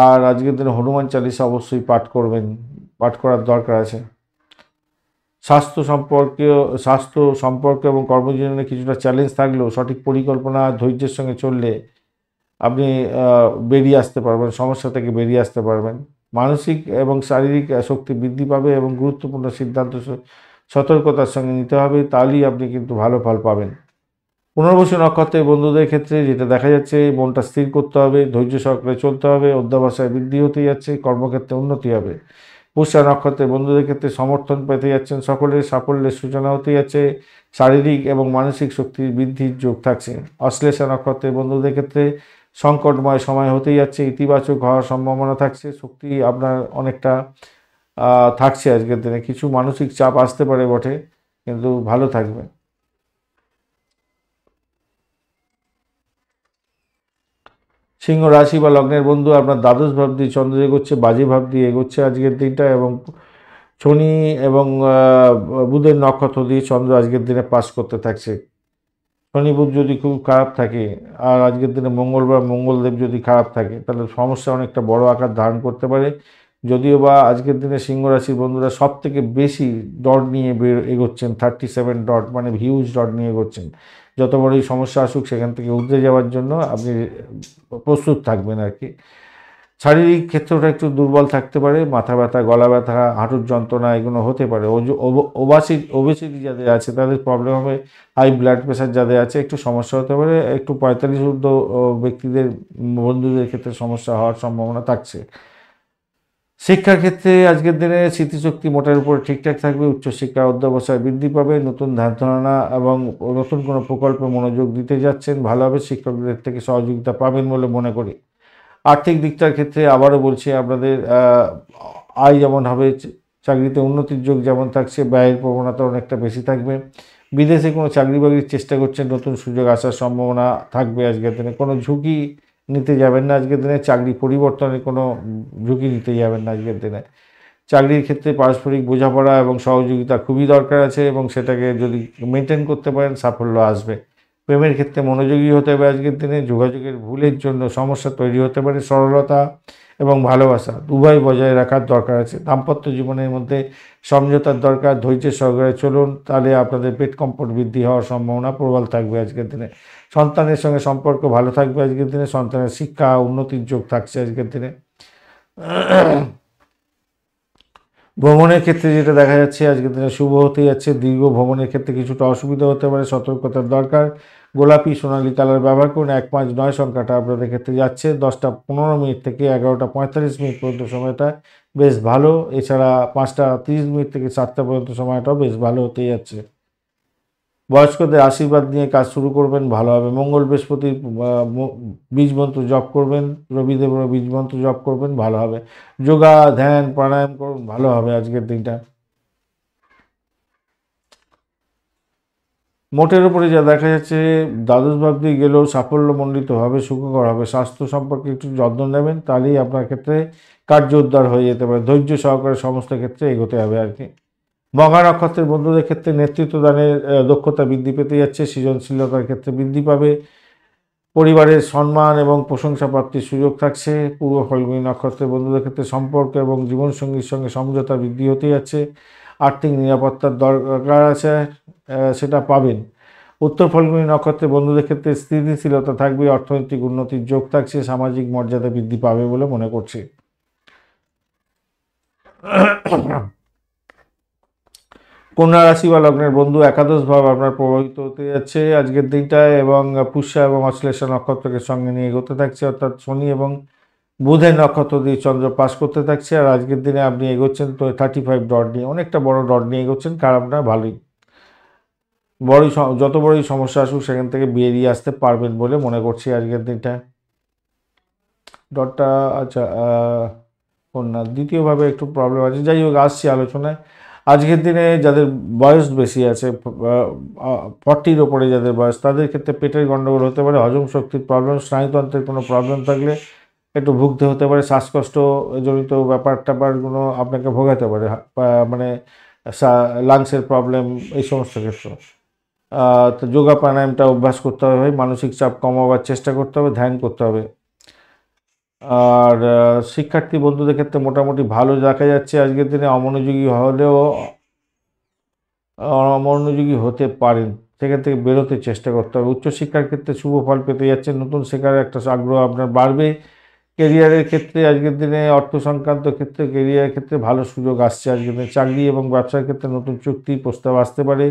আর আজকের দিনে হনুমান চালিসা অবশ্যই পাঠ করার দরকার আছে। স্বাস্থ্য সম্পর্ক এবং কর্মজীবনে কিছুটা চ্যালেঞ্জ থাকলেও সঠিক পরিকল্পনা ধৈর্যের সঙ্গে চললে আপনি বেরিয়ে আসতে পারবেন, সমস্যা থেকে বেরিয়ে আসতে পারবেন। মানসিক এবং শারীরিক শক্তি বৃদ্ধি পাবে, এবং গুরুত্বপূর্ণ সিদ্ধান্ত সতর্কতার সঙ্গে নিতে হবে, তাহলেই আপনি কিন্তু ভালো ফল পাবেন। পুনর্বসু নক্ষত্রের বন্ধুদের ক্ষেত্রে যেটা দেখা যাচ্ছে, মনটা স্থির করতে হবে, ধৈর্য সহকারে চলতে হবে, অধ্যবসায় বৃদ্ধি হতে যাচ্ছে, কর্মক্ষেত্রে উন্নতি হবে। পুষ্যা নক্ষত্রের বন্ধুদের ক্ষেত্রে সমর্থন পেতে যাচ্ছেন, সকলের সাফল্যের সূচনা হতে যাচ্ছে, শারীরিক এবং মানসিক শক্তির বৃদ্ধির যোগ থাকছে। অশ্লেষা নক্ষত্রের বন্ধুদের ক্ষেত্রে সংকটময় সময় হতে যাচ্ছে, ইতিবাচক হওয়ার সম্ভাবনা থাকছে, শক্তি আপনার অনেকটা থাকছে আজকের দিনে। কিছু মানসিক চাপ আসতে পারে বটে, কিন্তু ভালো থাকবে। সিংহ রাশি বা লগ্নের বন্ধু, আপনার দ্বাদশ ভাব দিয়ে চন্দ্র এগোচ্ছে, বাজে ভাব দিয়ে এগোচ্ছে আজকের দিনটা, এবং শনি এবং বুধের নক্ষত্র দিয়ে চন্দ্র আজকের দিনে পাস করতে থাকছে। শনি বুধ যদি খুব খারাপ থাকে, আর আজকের দিনে মঙ্গলদেব যদি খারাপ থাকে, তাহলে সমস্যা অনেকটা বড় আকার ধারণ করতে পারে। যদিও বা আজকের দিনে সিংহ রাশির বন্ধুরা সব থেকে বেশি ডট নিয়ে এগোচ্ছেন, 37 ডট, মানে হিউজ ডট নিয়ে এগোচ্ছেন। যত বড়ই সমস্যা আসুক সেখান থেকে উঠে যাওয়ার জন্য আপনি প্রস্তুত থাকবেন আর কি। শারীরিক ক্ষেত্রটা একটু দুর্বল থাকতে পারে, মাথা ব্যথা, গলা ব্যথা, হাঁটুর যন্ত্রণা এগুলো হতে পারে। ওবেসিটি যাদের আছে তাদের প্রবলেম হবে। হাই ব্লাড প্রেশার যাদের আছে একটু সমস্যা হতে পারে। একটু 45 ঊর্ধ্ব ব্যক্তিদের বন্ধুদের ক্ষেত্রে সমস্যা হওয়ার সম্ভাবনা থাকছে। শিক্ষার ক্ষেত্রে আজকের দিনে স্মৃতিশক্তি মোটের উপর ঠিকঠাক থাকবে, উচ্চশিক্ষা অধ্যবসায় বৃদ্ধি পাবে, নতুন ধ্যান ধারণা এবং নতুন কোনো প্রকল্পে মনোযোগ দিতে যাচ্ছেন, ভালোভাবে শিক্ষকদের থেকে সহযোগিতা পাবেন বলে মনে করি। আর্থিক দিকটার ক্ষেত্রে আবারও বলছি, আপনাদের আয় যেমন হবে, চাকরিতে উন্নতির যোগ যেমন থাকছে, ব্যয়ের প্রবণতা অনেকটা বেশি থাকবে। বিদেশে কোনো চাকরি বাকরির চেষ্টা করছেন, নতুন সুযোগ আসার সম্ভাবনা থাকবে আজকের দিনে। কোনো ঝুঁকি নিতে যাবেন না আজকের দিনে, চাকরি পরিবর্তনের কোনো ঝুঁকি নিতে যাবেন না আজকের দিনে। চাকরির ক্ষেত্রে পারস্পরিক বোঝাপড়া এবং সহযোগিতা খুবই দরকার আছে, এবং সেটাকে যদি মেনটেন করতে পারেন সাফল্য আসবে। প্রেমের ক্ষেত্রে মনোযোগী হতে হবে আজকের দিনে। যোগাযোগের ভুলের জন্য সমস্যা তৈরি হতে পারে। সরলতা এবং ভালোবাসা উভয় বজায় রাখার দরকার আছে। দাম্পত্য জীবনের মধ্যে সমঝোতার দরকার। ধৈর্যের সহকারে চলুন, তাহলে আপনাদের পেট কম্পন বৃদ্ধি হওয়ার সম্ভাবনা প্রবল থাকবে আজকের দিনে। সন্তানের সঙ্গে সম্পর্ক ভালো থাকবে আজকের দিনে। সন্তানের শিক্ষা উন্নতির যোগ থাকছে আজকের দিনে। ভ্রমণের ক্ষেত্রে যেটা দেখা যাচ্ছে আজকের দিনে শুভ হতে যাচ্ছে। দীর্ঘ ভ্রমণের ক্ষেত্রে কিছুটা অসুবিধা হতে পারে, সতর্কতার দরকার। গোলাপি সোনালী কালার ব্যবহার করুন। 159 সংখ্যাটা আপনাদের ক্ষেত্রে যাচ্ছে। 10:15 থেকে 11:45 পর্যন্ত সময়টা বেশ ভালো। এছাড়া 5:30 থেকে 7টা পর্যন্ত সময়টাও বেশ ভালো হতে যাচ্ছে। বয়স্কদের আশীর্বাদ নিয়ে কাজ শুরু করবেন, ভালো হবে। মঙ্গল বৃহস্পতির বীজ মন্ত্র জপ করবেন, রবিদেবের বীজ মন্ত্র জপ করবেন, ভালো হবে। যোগা, ধ্যান, প্রাণায়াম করুন, ভালো হবে আজকের দিনটা। মোটের উপরে যা দেখা যাচ্ছে, দ্বাদশ ভাব দিয়ে গেলেও সাফল্যমণ্ডিত হবে, সুখকর হবে। স্বাস্থ্য সম্পর্কে একটু যত্ন নেবেন, তাহলেই আপনার ক্ষেত্রে কার্য উদ্ধার হয়ে যেতে পারে। ধৈর্য সহকারে সমস্ত ক্ষেত্রে এগোতে হবে আর কি। মঘা নক্ষত্রের বন্ধুদের ক্ষেত্রে নেতৃত্ব দানের দক্ষতা বৃদ্ধি পেতে যাচ্ছে, সৃজনশীলতার ক্ষেত্রে বৃদ্ধি পাবে। পরিবারের সম্মান এবং প্রশংসা প্রাপ্তির সুযোগ থাকছে। পূর্ব ফাল্গুনী নক্ষত্রের বন্ধুদের ক্ষেত্রে সম্পর্ক এবং জীবনসঙ্গীর সঙ্গে সমঝোতা বৃদ্ধি হতে যাচ্ছে। আর্থিক নিরাপত্তার দরকার আছে, সেটা পাবেন। উত্তর ফাল্গুনী নক্ষত্রের বন্ধুদের ক্ষেত্রে স্থিতিশীলতা থাকবে, অর্থনৈতিক উন্নতির যোগ থাকছে, সামাজিক মর্যাদা বৃদ্ধি পাবে বলে মনে করছি। কন্যা রাশি বা লগ্নের বন্ধু, একাদশ ভাব আপনার প্রভাবিত হতে যাচ্ছে আজকের দিনটায়, এবং পুষ্যা এবং অশ্লেষা নক্ষত্রকে সঙ্গে নিয়ে এগোতে থাকছে, অর্থাৎ শনি এবং বুধের নক্ষত্র দিয়ে চন্দ্র পাস করতে থাকছে। আর আজকের দিনে আপনি এগোচ্ছেন তো 35 ডট নিয়ে, অনেকটা বড় ডট নিয়ে এগোচ্ছেন, খারাপ না, ভালোই। যত বড়ই সমস্যা আসুক সেখান থেকে বেরিয়ে আসতে পারবেন বলে মনে করছি আজকের দিনটা। ডটটা আচ্ছা কন্যা দ্বিতীয়ভাবে একটু প্রবলেম আছে, যাই হোক আসছি আলোচনায়। আজকের দিনে যাদের বয়স বেশি আছে, 40-র ওপরে যাদের বয়স, তাদের ক্ষেত্রে পেটের গণ্ডগোল হতে পারে, হজম শক্তির প্রবলেম, স্নায়ুতন্ত্রের কোনো প্রবলেম থাকলে একটু ভুগতে হতে পারে, শ্বাসকষ্ট জনিত ব্যাপার ট্যাপারগুলো আপনাকে ভোগাতে পারে, মানে লাংসের প্রবলেম, এই সমস্ত ক্ষেত্রে। তো যোগা প্রাণায়ামটা অভ্যাস করতে হবে, মানসিক চাপ কমাবার চেষ্টা করতে হবে, ধ্যান করতে হবে। আর শিক্ষার্থী বন্ধুদের ক্ষেত্রে মোটামুটি ভালো দেখা যাচ্ছে আজকের দিনে, অমনোযোগী হলেও অমনোযোগী হতে পারেন, সেখান থেকে বেরোতে চেষ্টা করতে হবে। উচ্চশিক্ষার ক্ষেত্রে শুভ ফল পেতে যাচ্ছেন, নতুন শেখার একটা আগ্রহ আপনার বাড়বে। কেরিয়ারের ক্ষেত্রে আজকের দিনে, অর্থ সংক্রান্ত ক্ষেত্রে, কেরিয়ারের ক্ষেত্রে ভালো সুযোগ আসছে আজকের দিনে। চাকরি এবং ব্যবসার ক্ষেত্রে নতুন চুক্তি প্রস্তাব আসতে পারে,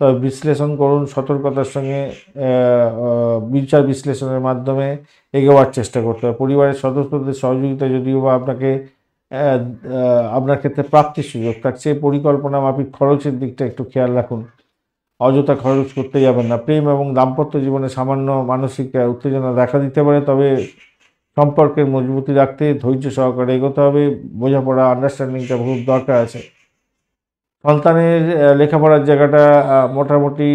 তবে বিশ্লেষণ করুন, সতর্কতার সঙ্গে বিচার বিশ্লেষণের মাধ্যমে এগোবার চেষ্টা করতে হবে। পরিবারের সদস্যদের সহযোগিতা যদিও বা আপনার ক্ষেত্রে প্রাপ্তির সুযোগ থাকছে, পরিকল্পনা মাফিক খরচের দিকটা একটু খেয়াল রাখুন, অযথা খরচ করতে যাবেন না। প্রেম এবং দাম্পত্য জীবনে সামান্য মানসিক উত্তেজনা দেখা দিতে পারে, তবে সম্পর্কের মজবুতি রাখতে ধৈর্য সহকারে এগোতে হবে, বোঝাপড়া আন্ডারস্ট্যান্ডিংটা খুব দরকার আছে। সন্তানের লেখাপড়ার জায়গাটা মোটামুটি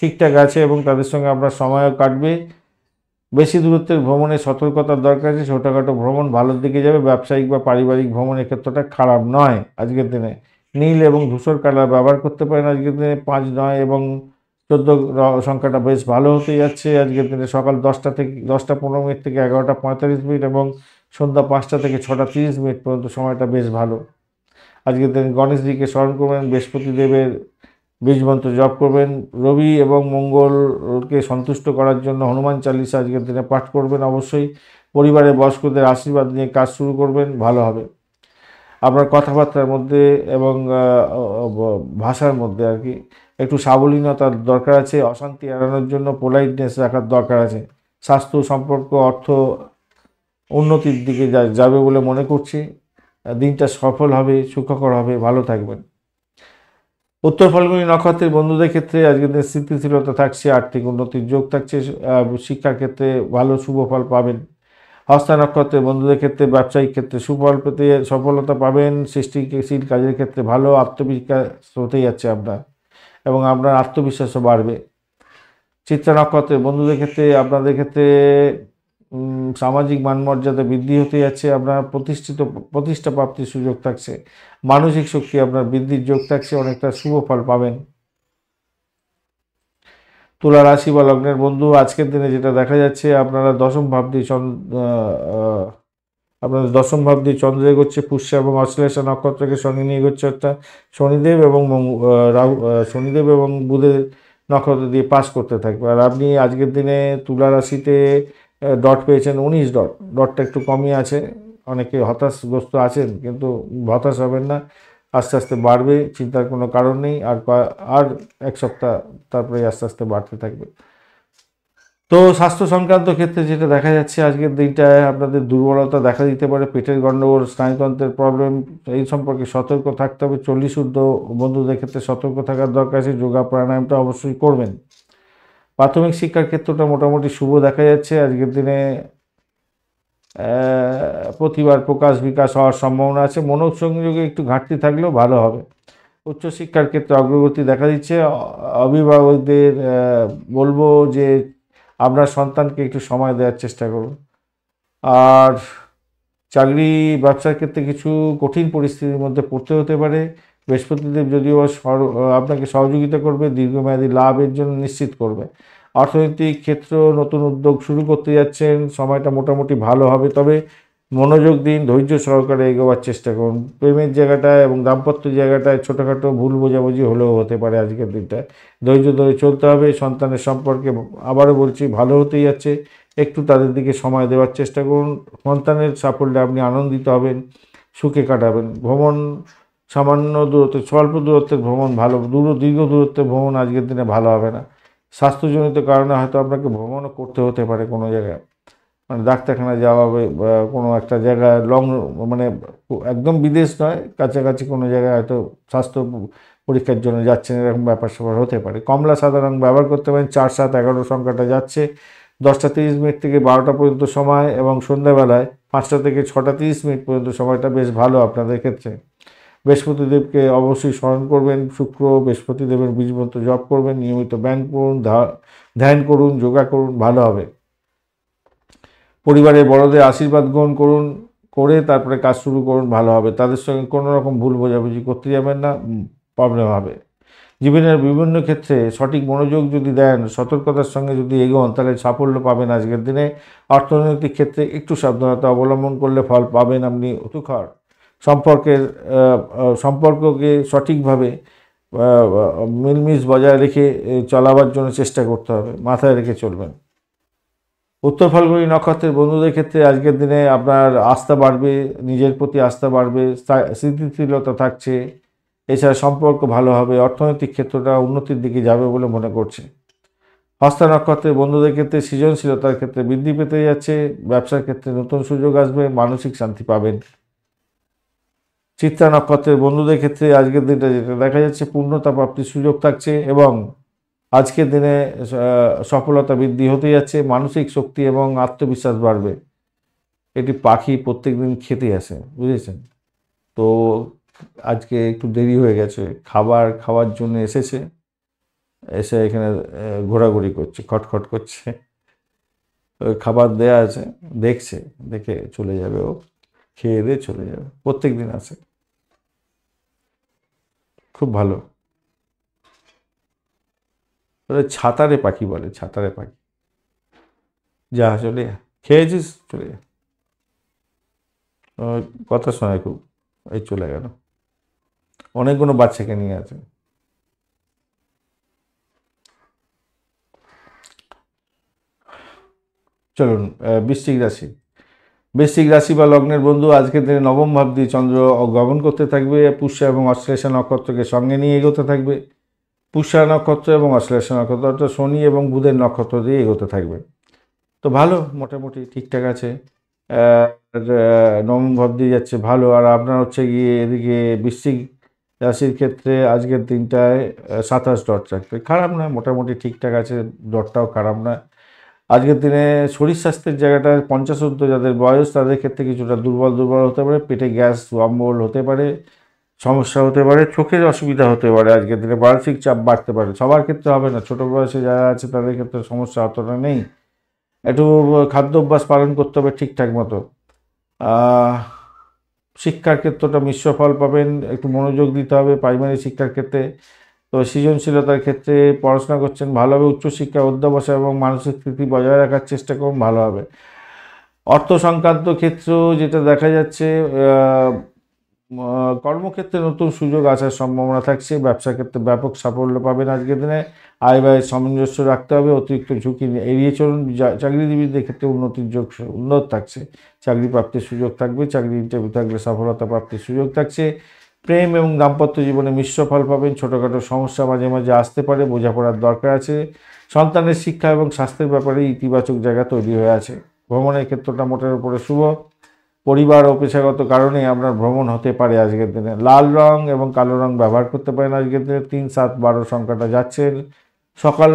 ঠিকঠাক আছে এবং তাদের সঙ্গে আপনার সময়ও কাটবে। বেশি দূরত্বের ভ্রমণে সতর্কতার দরকার আছে, ছোটোখাটো ভ্রমণ ভালোর দিকে যাবে, ব্যবসায়িক বা পারিবারিক ভ্রমণের ক্ষেত্রটা খারাপ নয় আজকের দিনে। নীল এবং ধূসর কালার ব্যবহার করতে পারেন আজকের দিনে। 5, 9 এবং 14 সংখ্যাটা বেশ ভালো হতে যাচ্ছে আজকের দিনে। সকাল 10:15 থেকে 11:45 এবং সন্ধ্যা 5টা থেকে 6:30 পর্যন্ত সময়টা বেশ ভালো আজকের দিনে। গণেশজিকে স্মরণ করবেন, বৃহস্পতি দেবের বীজ মন্ত্র জপ করবেন, রবি এবং মঙ্গলকে সন্তুষ্ট করার জন্য হনুমান চালিসা আজকের দিনে পাঠ করবেন অবশ্যই। পরিবারের বয়স্কদের আশীর্বাদ নিয়ে কাজ শুরু করবেন, ভালো হবে। আপনার কথাবার্তার মধ্যে এবং ভাষার মধ্যে আর কি একটু সাবলীনতার দরকার আছে, অশান্তি এড়ানোর জন্য পোলাইটনেস রাখার দরকার আছে। স্বাস্থ্য, সম্পর্ক, অর্থ উন্নতির দিকে যাবে বলে মনে করছি। দিনটা সফল হবে, সুখকর হবে, ভালো থাকবেন। উত্তর ফাল্গুনী নক্ষত্রের বন্ধুদের ক্ষেত্রে আজকের দিনে স্থিতিশীলতা থাকছে, আর্থিক উন্নতির যোগ থাকছে, শিক্ষার ক্ষেত্রে ভালো শুভ ফল পাবেন। হস্তা নক্ষত্রের বন্ধুদের ক্ষেত্রে ব্যবসায়িক ক্ষেত্রে সুফল পেতে সফলতা পাবেন, সৃষ্টিশীল কাজের ক্ষেত্রে ভালো আত্মবিশ্বাস হতে যাচ্ছে আপনার, এবং আপনার আত্মবিশ্বাসও বাড়বে। চিত্রা নক্ষত্রের বন্ধুদের ক্ষেত্রে আপনাদের ক্ষেত্রে সামাজিক মানমর্যাদা বৃদ্ধি হতে যাচ্ছে, আপনার প্রতিষ্ঠা প্রাপ্তির সুযোগ থাকছে, মানসিক শক্তি আপনার বৃদ্ধির যোগ থাকছে, অনেকটা শুভ ফল পাবেন। তুলা রাশি বা লগ্নের বন্ধু, আজকের দিনে যেটা দেখা যাচ্ছে আপনারা দশম ভাব দিয়ে চন্দ্র এগোচ্ছে, পুষ্যা এবং অশ্লেষা নক্ষত্রকে সঙ্গে নিয়ে এগোচ্ছে, অর্থাৎ শনিদেব এবং বুধের নক্ষত্র দিয়ে পাস করতে থাকবে। আর আপনি আজকের দিনে তুলা রাশিতে ডট পেয়েছেন 19 ডট, ডটটা একটু কমই আছে, অনেকে হতাশগ্রস্ত আছেন, কিন্তু হতাশ হবেন না, আস্তে আস্তে বাড়বে, চিন্তার কোনো কারণ নেই। আর এক সপ্তাহ তারপরে আস্তে আস্তে বাড়তে থাকবে। তো স্বাস্থ্য সংক্রান্ত ক্ষেত্রে যেটা দেখা যাচ্ছে আজকের দিনটায় আপনাদের দুর্বলতা দেখা দিতে পারে, পেটের গণ্ডগোল, স্নায়ুতন্ত্রের প্রবলেম, এই সম্পর্কে সতর্ক থাকতে হবে। 40 ঊর্ধ্ব বন্ধুদের ক্ষেত্রে সতর্ক থাকার দরকার আছে, যোগা প্রাণায়ামটা অবশ্যই করবেন। প্রাথমিক শিক্ষার ক্ষেত্রটা মোটামুটি শুভ দেখা যাচ্ছে আজকের দিনে, প্রতিভার প্রকাশ বিকাশ হওয়ার সম্ভাবনা আছে, মনোসংযোগে একটু ঘাটতি থাকলেও ভালো হবে। উচ্চশিক্ষার ক্ষেত্রে অগ্রগতি দেখা দিচ্ছে। অভিভাবকদের বলবো যে আপনার সন্তানকে একটু সময় দেওয়ার চেষ্টা করুন। আর চাকরি ব্যবসার ক্ষেত্রে কিছু কঠিন পরিস্থিতির মধ্যে পড়তে হতে পারে, বৃহস্পতিদেব যদিও আপনাকে সহযোগিতা করবে, দীর্ঘমেয়াদী লাভের জন্য নিশ্চিত করবে। অর্থনৈতিক ক্ষেত্র নতুন উদ্যোগ শুরু করতে যাচ্ছেন, সময়টা মোটামুটি ভালো হবে, তবে মনোযোগ দিন, ধৈর্য সহকারে এগোবার চেষ্টা করুন। প্রেমের জায়গাটায় এবং দাম্পত্য জায়গাটায় ছোটোখাটো ভুল বোঝাবুঝি হলেও হতে পারে আজকের দিনটায়। ধৈর্য ধরে চলতে হবে। সন্তানের সম্পর্কে আবারও বলছি ভালো হতেই যাচ্ছে, একটু তাদের দিকে সময় দেওয়ার চেষ্টা করুন। সন্তানের সাফল্যে আপনি আনন্দিত হবেন, সুখে কাটাবেন। ভ্রমণ সামান্য দূরত্ব, স্বল্প দূরত্বের ভ্রমণ ভালো, দীর্ঘ দূরত্বের ভ্রমণ আজকের দিনে ভালো হবে না। স্বাস্থ্যজনিত কারণে হয়তো আপনাকে ভ্রমণও করতে হতে পারে কোনো জায়গায়, মানে ডাক্তারখানায় যাওয়া বা কোনো একটা জায়গায় মানে একদম বিদেশ নয়, কাছাকাছি কোনো জায়গায় হয়তো স্বাস্থ্য পরীক্ষার জন্য যাচ্ছেন, এরকম ব্যাপার স্যাপার হতে পারে। কমলা সাদা রং ব্যবহার করতে পারেন। 4, 7, 11 সংখ্যাটা যাচ্ছে। 10টা 30 মিনিট থেকে 12টা পর্যন্ত সময় এবং সন্ধ্যাবেলায় 5টা থেকে 6টা 30 মিনিট পর্যন্ত সময়টা বেশ ভালো আপনাদের ক্ষেত্রে। বৃহস্পতিদেবকে অবশ্যই স্মরণ করবেন। শুক্র বৃহস্পতিদেবের বীজমন্ত্র জপ করবেন, নিয়মিত ব্যায়াম করুন, ধ্যান করুন, যোগা করুন, ভালো হবে। পরিবারের বড়দের আশীর্বাদ গ্রহণ করুন, করে তারপরে কাজ শুরু করুন, ভালো হবে। তাদের সঙ্গে কোনো রকম ভুল বোঝাবুঝি করতে যাবেন না, প্রবলেম হবে। জীবনের বিভিন্ন ক্ষেত্রে সঠিক মনোযোগ যদি দেন, সতর্কতার সঙ্গে যদি এগোন, তাহলে সাফল্য পাবেন আজকের দিনে। অর্থনৈতিক ক্ষেত্রে একটু সাবধানতা অবলম্বন করলে ফল পাবেন আপনি সুখর। সম্পর্ককে সঠিকভাবে মিলমিশ বজায় রেখে চলাবার জন্য চেষ্টা করতে হবে, মাথায় রেখে চলবেন। উত্তর ফাল্গুনী নক্ষত্রের বন্ধুদের ক্ষেত্রে আজকের দিনে আপনার আস্থা বাড়বে, নিজের প্রতি আস্থা বাড়বে, স্থিতিশীলতা থাকছে। এছাড়া সম্পর্ক ভালো হবে, অর্থনৈতিক ক্ষেত্রটা উন্নতির দিকে যাবে বলে মনে করছে। হস্তা নক্ষত্রের বন্ধুদের ক্ষেত্রে সৃজনশীলতার ক্ষেত্রে বৃদ্ধি পেতে যাচ্ছে, ব্যবসার ক্ষেত্রে নতুন সুযোগ আসবে, মানসিক শান্তি পাবেন। চিত্রা নক্ষত্রের বন্ধুদের ক্ষেত্রে আজকের দিনটা যেটা দেখা যাচ্ছে, পূর্ণতা প্রাপ্তির সুযোগ থাকছে এবং আজকের দিনে সফলতা বৃদ্ধি হতে যাচ্ছে, মানসিক শক্তি এবং আত্মবিশ্বাস বাড়বে। এটি পাখি প্রত্যেক দিন খেতে আসে, বুঝেছেন তো। আজকে একটু দেরি হয়ে গেছে, খাওয়ার জন্য এসে এখানে ঘোরাঘুরি করছে, খটখট করছে। খাবার দেয়া আছে, দেখে চলে যাবে, ও খেয়ে দিয়ে চলে যাবে। প্রত্যেক দিন আসে, খুব ভালো। ছাতারে পাখি বলে, ছাতারে পাখি। যা চলে যা, খেয়েছিস চলে যা। কথা শোনায় খুব, এই চলে গেল। অনেকগুলো বাচ্চাকে নিয়ে আছে। চলুন, বৃশ্চিক রাশি বা লগ্নের বন্ধু আজকের দিনে নবম ভাব দিয়ে চন্দ্র গমন করতে থাকবে। পুষ্যা এবং অশ্লেষা নক্ষত্রকে সঙ্গে নিয়ে এগোতে থাকবে। পুষ্যা নক্ষত্র এবং অশ্লেষা নক্ষত্র অর্থাৎ শনি এবং বুধের নক্ষত্র দিয়ে এগোতে থাকবে। তো ভালো, মোটামুটি ঠিকঠাক আছে। নবম ভাব দিয়ে যাচ্ছে ভালো। আর আপনার হচ্ছে গিয়ে এদিকে বৃশ্চিক রাশির ক্ষেত্রে আজকের দিনটায় 27 ডট থাকবে, খারাপ না, মোটামুটি ঠিকঠাক আছে, ডটটাও খারাপ না। আজকের দিনে শরীর স্বাস্থ্যের জায়গাটায় 50 ঊর্ধ্ব যাদের বয়স, তাদের ক্ষেত্রে কিছুটা দুর্বল হতে পারে। পেটে গ্যাস অম্বল হতে পারে, সমস্যা হতে পারে, চোখের অসুবিধা হতে পারে। আজকের দিনে মানসিক চাপ বাড়তে পারে, সবার ক্ষেত্রে হবে না, ছোটো বয়সে যারা আছে তাদের ক্ষেত্রে সমস্যা অতটা নেই। একটু খাদ্য অভ্যাস পালন করতে হবে ঠিকঠাক মতো। শিক্ষার ক্ষেত্রটা মিশ্র ফল পাবেন, একটু মনোযোগ দিতে হবে প্রাইমারি শিক্ষার ক্ষেত্রে। তো সৃজনশীলতার ক্ষেত্রে পড়াশোনা করছেন, ভালো হবে। উচ্চশিক্ষা অধ্যবসায় এবং মানসিক স্থিতি বজায় রাখার চেষ্টা করুন, ভালো হবে। অর্থ সংক্রান্ত ক্ষেত্র যেটা দেখা যাচ্ছে, কর্মক্ষেত্রে নতুন সুযোগ আসার সম্ভাবনা থাকছে। ব্যবসা ক্ষেত্রে ব্যাপক সাফল্য পাবেন আজকের দিনে। আয় ব্যয়ের সামঞ্জস্য রাখতে হবে, অতিরিক্ত ঝুঁকি এড়িয়ে চলুন। চাকরিজীবীদের ক্ষেত্রে উন্নত থাকছে, চাকরি প্রাপ্তির সুযোগ থাকবে। চাকরি ইন্টারভিউ থাকলে সফলতা প্রাপ্তির সুযোগ থাকছে। প্রেম এবং দাম্পত্য জীবনে মিশ্র ফল পাবেন। ছোটোখাটো সমস্যা মাঝে মাঝে আসতে পারে, বোঝাপড়ার দরকার আছে। সন্তানের শিক্ষা এবং স্বাস্থ্যের ব্যাপারে ইতিবাচক জায়গা তৈরি হয়ে আছে। ভ্রমণের ক্ষেত্রটা মোটের উপরে শুভ। পরিবার ও পেশাগত কারণে আপনার ভ্রমণ হতে পারে আজকের দিনে। লাল রং এবং কালো রং ব্যবহার করতে পারেন আজকের দিনে। 3, 7, 12 সংখ্যাটা যাচ্ছে। সকাল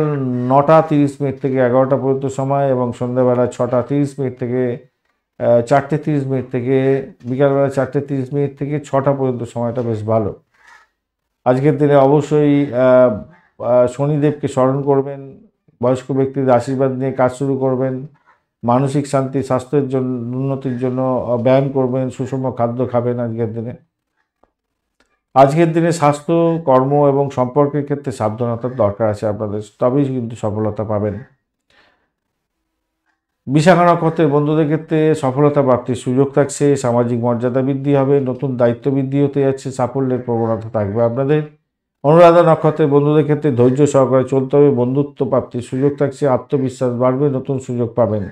9টা 30 মিনিট থেকে 11টা পর্যন্ত সময় এবং সন্ধ্যাবেলা 6টা 30 মিনিট থেকে 4টে 30 মিনিট থেকে বিকালবেলা 4টে 30 মিনিট থেকে 6টা পর্যন্ত সময়টা বেশ ভালো। আজকের দিনে অবশ্যই শনিদেবকে স্মরণ করবেন, বয়স্ক ব্যক্তিদের আশীর্বাদ নিয়ে কাজ শুরু করবেন। মানসিক শান্তি, স্বাস্থ্যের জন্য উন্নতির জন্য ব্যায়াম করবেন, সুষম খাদ্য খাবেন আজকের দিনে স্বাস্থ্য, কর্ম এবং সম্পর্কের ক্ষেত্রে সাবধানতার দরকার আছে আপনাদের, তবেই কিন্তু সফলতা পাবেন। বিশাখা নক্ষত্রের বন্ধুদের ক্ষেত্রে সফলতা প্রাপ্তির সুযোগ থাকছে, সামাজিক মর্যাদা বৃদ্ধি হবে, নতুন দায়িত্ব বৃদ্ধি হতে যাচ্ছে, সাফল্যের প্রবণতা থাকবে আপনাদের। অনুরাধা নক্ষত্রের বন্ধুদের ক্ষেত্রে ধৈর্য সহকারে চলতে হবে, বন্ধুত্ব প্রাপ্তির সুযোগ থাকছে, আত্মবিশ্বাস বাড়বে, নতুন সুযোগ পাবেন।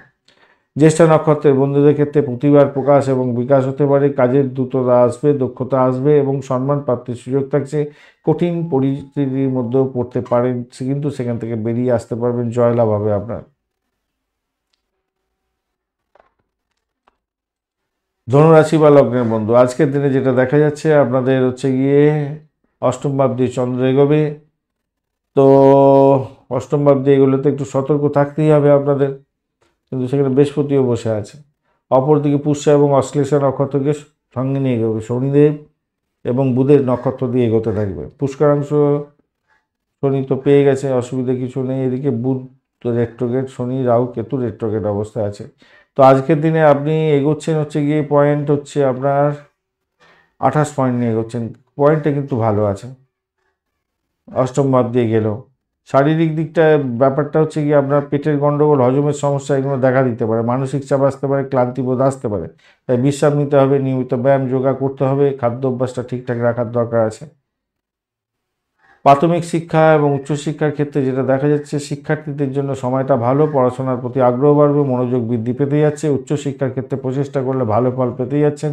জ্যেষ্ঠা নক্ষত্রের বন্ধুদের ক্ষেত্রে প্রতিভার প্রকাশ এবং বিকাশ হতে পারে, কাজের দ্রুততা আসবে, দক্ষতা আসবে এবং সম্মান প্রাপ্তির সুযোগ থাকছে। কঠিন পরিস্থিতির মধ্যেও পড়তে পারেন, কিন্তু সেখান থেকে বেরিয়ে আসতে পারবেন, জয়লাভ হবে আপনার। ধনুরাশি বা লগ্নের বন্ধু, আজকের দিনে যেটা দেখা যাচ্ছে আপনাদের হচ্ছে গিয়ে অষ্টম ভাব দিয়ে চন্দ্র এগোবে। তো অষ্টম ভাব দিয়ে এগুলোতে একটু সতর্ক থাকতেই হবে আপনাদের, কিন্তু সেখানে বৃহস্পতিও বসে আছে। অপরদিকে পুষ্যা এবং অশ্লেষা নক্ষত্রকে সঙ্গে নিয়ে এগোবে শনিদেব এবং বুধের নক্ষত্র দিয়ে এগোতে থাকবে। পুষ্করাংশ শনি তো পেয়ে গেছে, অসুবিধা কিছু নেই। এদিকে বুধ তো রেট্রোগেট, শনি রাহু কেতু রেট্রোগেট অবস্থায় আছে। তো আজকের দিনে আপনি এগোচ্ছেন হচ্ছে গিয়ে পয়েন্ট হচ্ছে আপনার 28 পয়েন্ট নিয়ে এগোচ্ছেন, পয়েন্টটা কিন্তু ভালো আছে অষ্টম ভাব দিয়ে গেলেও। শারীরিক দিকটা ব্যাপারটা হচ্ছে গিয়ে আপনার পেটের গণ্ডগোল, হজমের সমস্যা এগুলো দেখা দিতে পারে, মানসিক চাপ আসতে পারে, ক্লান্তিবোধ আসতে পারে। তাই বিশ্রাম নিতে হবে, নিয়মিত ব্যায়াম যোগা করতে হবে, খাদ্য অভ্যাসটা ঠিকঠাক রাখার দরকার আছে। প্রাথমিক শিক্ষা এবং উচ্চশিক্ষার ক্ষেত্রে যেটা দেখা যাচ্ছে, শিক্ষার্থীদের জন্য সময়টা ভালো, পড়াশোনার প্রতি আগ্রহ বাড়বে, মনোযোগ বৃদ্ধি পেতে যাচ্ছে। উচ্চশিক্ষার ক্ষেত্রে প্রচেষ্টা করলে ভালো ফল পেতে যাচ্ছেন।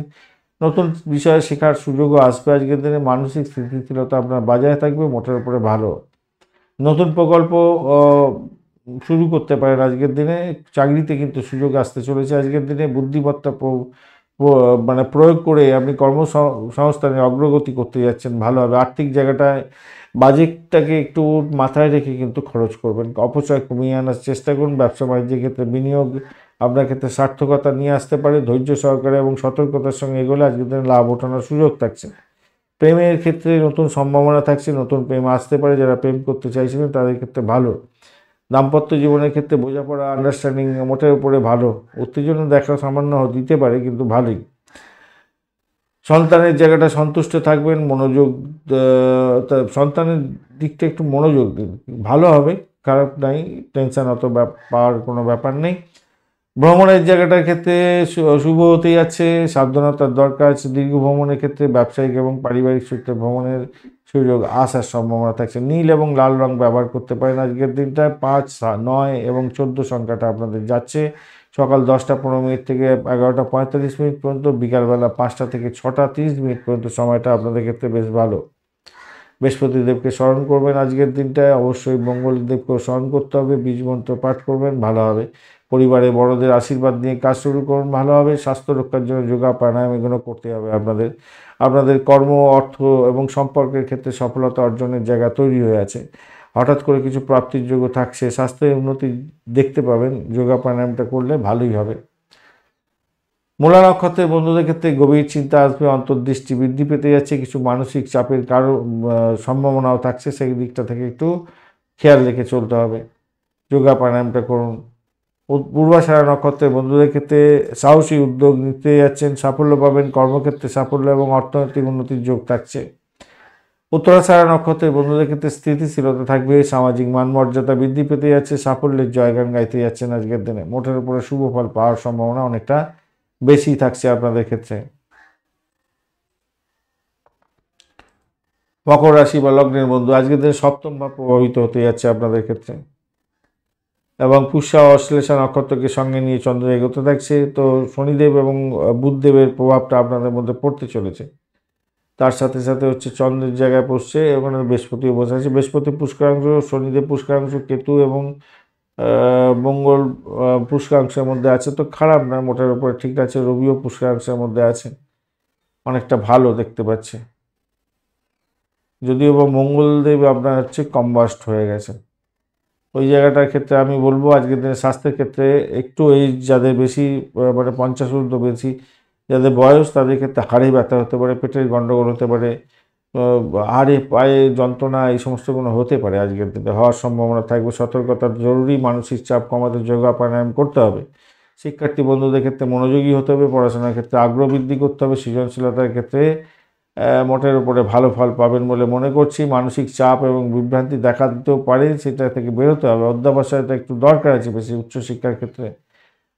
নতুন বিষয়ে শেখার সুযোগও আসবে আজকের দিনে। মানসিক স্থিতিশীলতা আপনার বজায় থাকবে, মোটের উপরে ভালো। নতুন প্রকল্প শুরু করতে পারেন আজকের দিনে। চাকরিতে কিন্তু সুযোগ আসতে চলেছে আজকের দিনে। বুদ্ধিমত্তা মানে প্রয়োগ করে আপনি কর্মসংস্থানে অগ্রগতি করতে যাচ্ছেন, ভালো হবে। আর্থিক জায়গাটায় বাজেটটাকে একটু মাথায় রেখে কিন্তু খরচ করবেন, অপচয় কমিয়ে আনার চেষ্টা করুন। ব্যবসা বাণিজ্যের ক্ষেত্রে বিনিয়োগ আপনার ক্ষেত্রে সার্থকতা নিয়ে আসতে পারে। ধৈর্য সহকারে এবং সতর্কতার সঙ্গে এগোলে আজকের দিনে লাভ ওঠানোর সুযোগ থাকছে। প্রেমের ক্ষেত্রে নতুন সম্ভাবনা থাকছে, নতুন প্রেম আসতে পারে। যারা প্রেম করতে চাইছিলেন তাদের ক্ষেত্রে ভালো। দাম্পত্য জীবনের ক্ষেত্রে বোঝাপড়া, আন্ডারস্ট্যান্ডিং মোটের উপরে ভালো। উত্তেজনা দেখা সামান্য দিতে পারে, কিন্তু ভালোই। সন্তানের জায়গাটা সন্তুষ্ট থাকবেন, মনোযোগ সন্তানের দিকটা একটু মনোযোগ দিন, ভালো হবে, খারাপ নাই, টেনশন অত পাওয়ার কোনো ব্যাপার নেই। ভ্রমণের জায়গাটার ক্ষেত্রে শুভ হতে যাচ্ছে, সাবধানতার দরকার আছে। দীর্ঘ ভ্রমণের ক্ষেত্রে ব্যবসায়িক এবং পারিবারিক সূত্রে ভ্রমণের সুযোগ আসার সম্ভাবনা থাকছে। নীল এবং লাল রং ব্যবহার করতে পারেন আজকের দিনটায়। 5, 9 এবং 14 সংখ্যাটা আপনাদের যাচ্ছে। সকাল 10টা 15 মিনিট থেকে 11টা 45 মিনিট পর্যন্ত, বিকালবেলা 5টা থেকে 6টা 30 মিনিট পর্যন্ত সময়টা আপনাদের ক্ষেত্রে বেশ ভালো। বৃহস্পতিদেবকে স্মরণ করবেন আজকের দিনটায়, অবশ্যই মঙ্গলদেবকেও স্মরণ করতে হবে, বীজ মন্ত্র পাঠ করবেন, ভালো হবে। পরিবারে বড়দের আশীর্বাদ নিয়ে কাজ শুরু করুন, ভালো হবে। স্বাস্থ্য রক্ষার জন্য যোগা প্রাণায়াম এগুলো করতে হবে আপনাদের। আপনাদের কর্ম, অর্থ এবং সম্পর্কের ক্ষেত্রে সফলতা অর্জনের জায়গা তৈরি হয়ে আছে। হঠাৎ করে কিছু প্রাপ্তির যোগ্য থাকছে, স্বাস্থ্যের উন্নতি দেখতে পাবেন। যোগা প্রাণায়ামটা করলে ভালোই হবে। মূলা নক্ষত্রের বন্ধুদের ক্ষেত্রে গভীর চিন্তা আসবে, অন্তর্দৃষ্টি বৃদ্ধি পেতে যাচ্ছে, কিছু মানসিক চাপের সম্ভাবনাও থাকছে, সেই দিকটা থেকে একটু খেয়াল রেখে চলতে হবে। যোগা প্রাণায়ামটা করুন। পূর্বাষাঢ়া নক্ষত্রের বন্ধুদের ক্ষেত্রে সাহসী উদ্যোগ নিতে যাচ্ছেন, সাফল্য পাবেন, কর্মক্ষেত্রে সাফল্য এবং অর্থনৈতিক উন্নতির যোগ থাকছে। উত্তরাষাঢ়া নক্ষত্রের বন্ধুদের ক্ষেত্রে স্থিতিশীলতা থাকবে, সামাজিক মান মর্যাদা বৃদ্ধি পেতে যাচ্ছে, সাফল্যের জয়গান গাইতে যাচ্ছেন আজকের দিনে। মোটের উপরে শুভ ফল পাওয়ার সম্ভাবনা অনেকটা বেশি থাকছে আপনাদের ক্ষেত্রে। মকর রাশি বা লগ্নের বন্ধু, আজকের দিনে সপ্তম ভাব প্রভাবিত হতে যাচ্ছে আপনাদের ক্ষেত্রে, এবং পুষ্যা অশ্লেষা নক্ষত্রকে সঙ্গে নিয়ে চন্দ্র এগোতে থাকছে। তো শনিদেব এবং বুধদেবের প্রভাবটা আপনাদের মধ্যে পড়তে চলেছে। তার সাথে সাথে হচ্ছে চন্দ্রের জায়গায় পড়ছে, ওখানে বৃহস্পতিও বসে আছে। বৃহস্পতি পুষ্করাংশ, শনিদেব পুষ্করাংশ, কেতু এবং মঙ্গল পুষ্করাংশের মধ্যে আছে। তো খারাপ না, মোটের উপরে ঠিক আছে। রবিও পুষ্করাংশের মধ্যে আছে, অনেকটা ভালো দেখতে পাচ্ছে। যদিও বা মঙ্গলদেব আপনার হচ্ছে কম্বাস্ট হয়ে গেছে। ওই জায়গাটার ক্ষেত্রে আমি বলবো আজকের দিনে স্বাস্থ্যের ক্ষেত্রে একটু, এই যাদের বেশি মানে 50 ঊর্ধ্ব বেশি যাদের বয়স, তাদের ক্ষেত্রে হাড়ে ব্যথা হতে পারে, পেটের গণ্ডগোল হতে পারে, হাড়ে পায়ে যন্ত্রণা, এই সমস্তগুলো হতে পারে আজকের দিনে, হওয়ার সম্ভাবনা থাকবে। সতর্কতা জরুরি, মানসিক চাপ কমাতে যোগা প্রাণায়াম করতে হবে। শিক্ষার্থী বন্ধুদের ক্ষেত্রে মনোযোগী হতে হবে, পড়াশোনার ক্ষেত্রে আগ্রহ বৃদ্ধি করতে হবে, সৃজনশীলতার ক্ষেত্রে মোটের উপরে ভালো ফল পাবেন বলে মনে করছি। মানসিক চাপ এবং বিভ্রান্তি দেখা দিতেও পারে, সেটা থেকে বেরোতে হবে। অধ্যবসায়টা একটু দরকার আছে বেশি উচ্চশিক্ষার ক্ষেত্রে।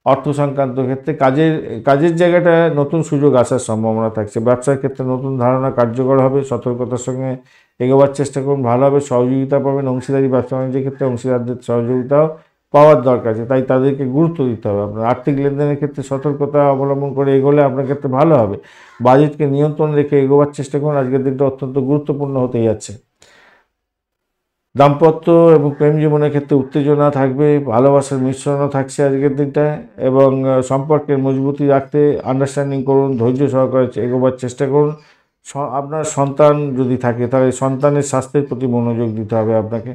অর্থ সংক্রান্ত ক্ষেত্রে কাজের জায়গাটা নতুন সুযোগ আসার সম্ভাবনা থাকছে। ব্যবসার ক্ষেত্রে নতুন ধারণা কার্যকর হবে, সতর্কতার সঙ্গে এগোবার চেষ্টা করুন, ভালো হবে, সহযোগিতা পাবেন। অংশীদারি ব্যবসা বাণিজ্যের ক্ষেত্রে অংশীদারদের সহযোগিতাও পাওয়ার দরকার আছে, তাই তাদেরকে গুরুত্ব দিতে হবে। আপনার আর্থিক লেনদেনের ক্ষেত্রে সতর্কতা অবলম্বন করে এগোলে আপনার ক্ষেত্রে ভালো হবে। বাজেটকে নিয়ন্ত্রণ রেখে এগোবার চেষ্টা করুন, আজকের দিনটা অত্যন্ত গুরুত্বপূর্ণ হতেই যাচ্ছে। দাম্পত্য এবং প্রেম জীবনের ক্ষেত্রে উত্তেজনা থাকবে, ভালোবাসার মিশ্রণও থাকছে আজকের দিনটায়, এবং সম্পর্কের মজবুতি রাখতে আন্ডারস্ট্যান্ডিং করুন, ধৈর্য সহকারে এগোবার চেষ্টা করুন। আপনার সন্তান যদি থাকে তাহলে সন্তানের স্বাস্থ্যের প্রতি মনোযোগ দিতে হবে আপনাকে,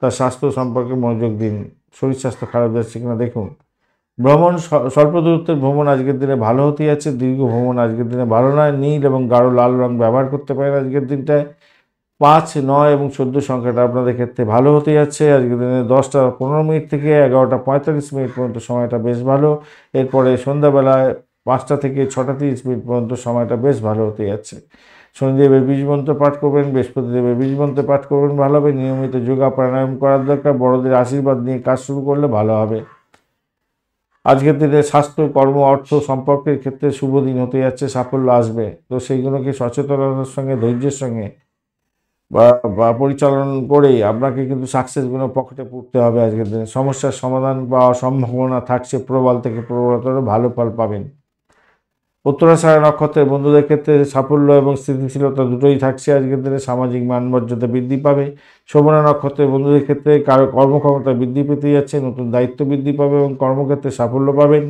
তার স্বাস্থ্য সম্পর্কে মনোযোগ দিন, শরীর স্বাস্থ্য খারাপ যাচ্ছে কিনা দেখুন। ভ্রমণ, স্বল্প দূরত্বের ভ্রমণ আজকের দিনে ভালো হতেই আছে, দীর্ঘ ভ্রমণ আজকের দিনে ভালো নয়। নীল এবং গাঢ় লাল রং ব্যবহার করতে পারেন আজকের দিনটায়। 5, 9 এবং 14 সংখ্যাটা আপনাদের ক্ষেত্রে ভালো হতে যাচ্ছে আজকের দিনে। 10টা 15 মিনিট থেকে 11টা 45 মিনিট পর্যন্ত সময়টা বেশ ভালো। এরপরে সন্ধ্যাবেলায় 5টা থেকে 6টা 30 মিনিট পর্যন্ত সময়টা বেশ ভালো হতে যাচ্ছে। শনিদেবের বীজ মন্ত্র পাঠ করবেন, বৃহস্পতিদেবের বীজ মন্ত্র পাঠ করবেন, ভালো হবে। নিয়মিত যোগা প্রাণায়াম করার দরকার, বড়দের আশীর্বাদ নিয়ে কাজ শুরু করলে ভালো হবে। আজকের দিনে স্বাস্থ্য, কর্ম, অর্থ, সম্পর্কের ক্ষেত্রে শুভ দিন হতে যাচ্ছে, সাফল্য আসবে। তো সেইগুলোকে সচেতনতার সঙ্গে, ধৈর্যের সঙ্গে বা পরিচালন করেই আপনাকে কিন্তু সাকসেসগুলো পকেটে পুরতে হবে আজকের দিনে। সমস্যার সমাধান পাওয়ার সম্ভাবনা থাকছে, প্রবল থেকে প্রবলতর ভালো ফল পাবেন। উত্তরাষাঢ়া নক্ষত্রের বন্ধুদের ক্ষেত্রে সাফল্য এবং স্থিতিশীলতা দুটোই থাকছে আজকের দিনে, সামাজিক মান-মর্যাদা বৃদ্ধি পাবে। শোভনা নক্ষত্রের বন্ধুদের ক্ষেত্রে কারো কর্মক্ষমতা বৃদ্ধি পেতে যাচ্ছে, নতুন দায়িত্ব বৃদ্ধি পাবে এবং কর্মক্ষেত্রে সাফল্য পাবেন।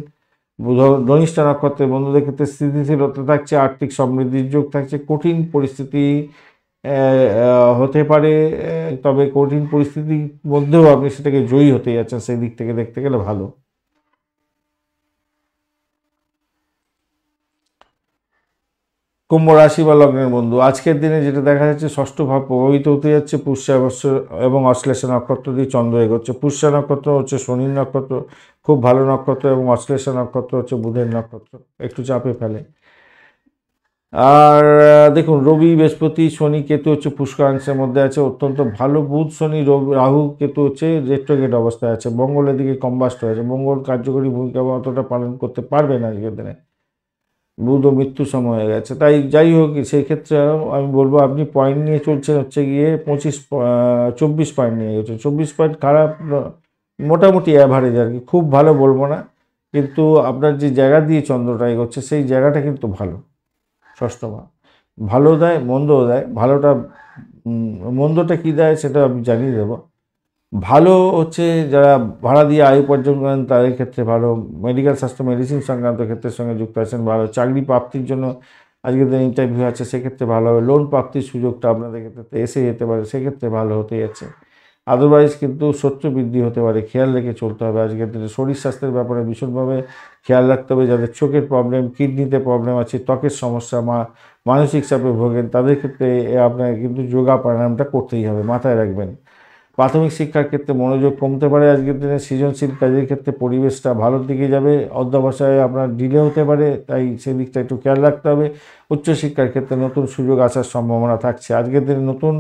ধনিষ্ঠা নক্ষত্রের বন্ধুদের ক্ষেত্রে স্থিতিশীলতা থাকছে, আর্থিক সমৃদ্ধির যোগ থাকছে। কঠিন পরিস্থিতি হতে পারে, তবে কঠিন পরিস্থিতির মধ্যেও আপনি সেটাকে জয়ী হতে যাচ্ছেন, সেই দিক থেকে দেখতে গেলে ভালো। কুম্ভ রাশি বা লগ্নের বন্ধু, আজকের দিনে যেটা দেখা যাচ্ছে, ষষ্ঠ ভাব প্রভাবিত হতে যাচ্ছে। পুষ্যা এবং অশ্লেষা নক্ষত্র দিয়ে চন্দ্র এগোচ্ছে। পুষ্যা নক্ষত্র হচ্ছে শনির নক্ষত্র, খুব ভালো নক্ষত্র, এবং অশ্লেষা নক্ষত্র হচ্ছে বুধের নক্ষত্র, একটু চাপে ফেলে। আর দেখুন, রবি, বৃহস্পতি, শনি, কেতু হচ্ছে পুষ্করাংশের মধ্যে আছে, অত্যন্ত ভালো। বুধ, শনি, রবি, রাহু, কেতু হচ্ছে রেট্রোগেট অবস্থায় আছে, মঙ্গলের দিকে কম্বাস্ট হয়েছে। মঙ্গল কার্যকরী ভূমিকা অতটা পালন করতে পারবে না আজকের দিনে, বুধ ও মৃত্যু সময় হয়ে গেছে। তাই যাই হোক, সেই ক্ষেত্রে আমি বলবো আপনি পয়েন্ট নিয়ে চলছেন হচ্ছে গিয়ে 24 পয়েন্ট নিয়ে গেছেন। 24 পয়েন্ট খারাপ, মোটামুটি অ্যাভারেজ আর কি, খুব ভালো বলবো না। কিন্তু আপনার যে জায়গা দিয়ে চন্দ্রটা এগোচ্ছে সেই জায়গাটা কিন্তু ভালো। ষষ্ঠমা ভালো দেয়, মন্দও দেয়। ভালোটা মন্দটা কী দেয় সেটা আমি জানিয়ে দেবো। ভালো হচ্ছে যারা ভাড়া দিয়ে আয় উপার্জন করেন তাদের ক্ষেত্রে ভালো। মেডিকেল স্বাস্থ্য, মেডিসিন সংক্রান্ত ক্ষেত্রের সঙ্গে যুক্ত আছেন, ভালো। চাকরি প্রাপ্তির জন্য আজকের দিন ইন্টারভিউ আছে, সেক্ষেত্রে ভালো হবে। লোন প্রাপ্তির সুযোগটা আপনাদের ক্ষেত্রে এসে যেতে পারে, সেক্ষেত্রে ভালো হতে যাচ্ছে। আদারওয়াইজ কিন্তু শত্রু বৃদ্ধি হতে পারে, খেয়াল রেখে চলতে হবে আজকের দিনে। শরীর স্বাস্থ্যের ব্যাপারে ভীষণভাবে খেয়াল রাখতে হবে। যাদের চোখের প্রবলেম, কিডনিতে প্রবলেম আছে, ত্বকের সমস্যা, মানসিক চাপে ভোগেন, তাদের ক্ষেত্রে আপনাকে কিন্তু যোগা প্রাণায়ামটা করতেই হবে, মাথায় রাখবেন। প্রাথমিক শিক্ষার ক্ষেত্রে মনোযোগ কমতে পারে আজকের দিনে। সৃজনশীল কাজের ক্ষেত্রে পরিবেশটা ভালোর দিকে যাবে, অধ্যবসায়ে আপনার ডিলে হতে পারে, তাই সেদিকটা একটু খেয়াল রাখতে হবে। উচ্চশিক্ষার ক্ষেত্রে নতুন সুযোগ আসার সম্ভাবনা থাকছে আজকের দিনে। নতুন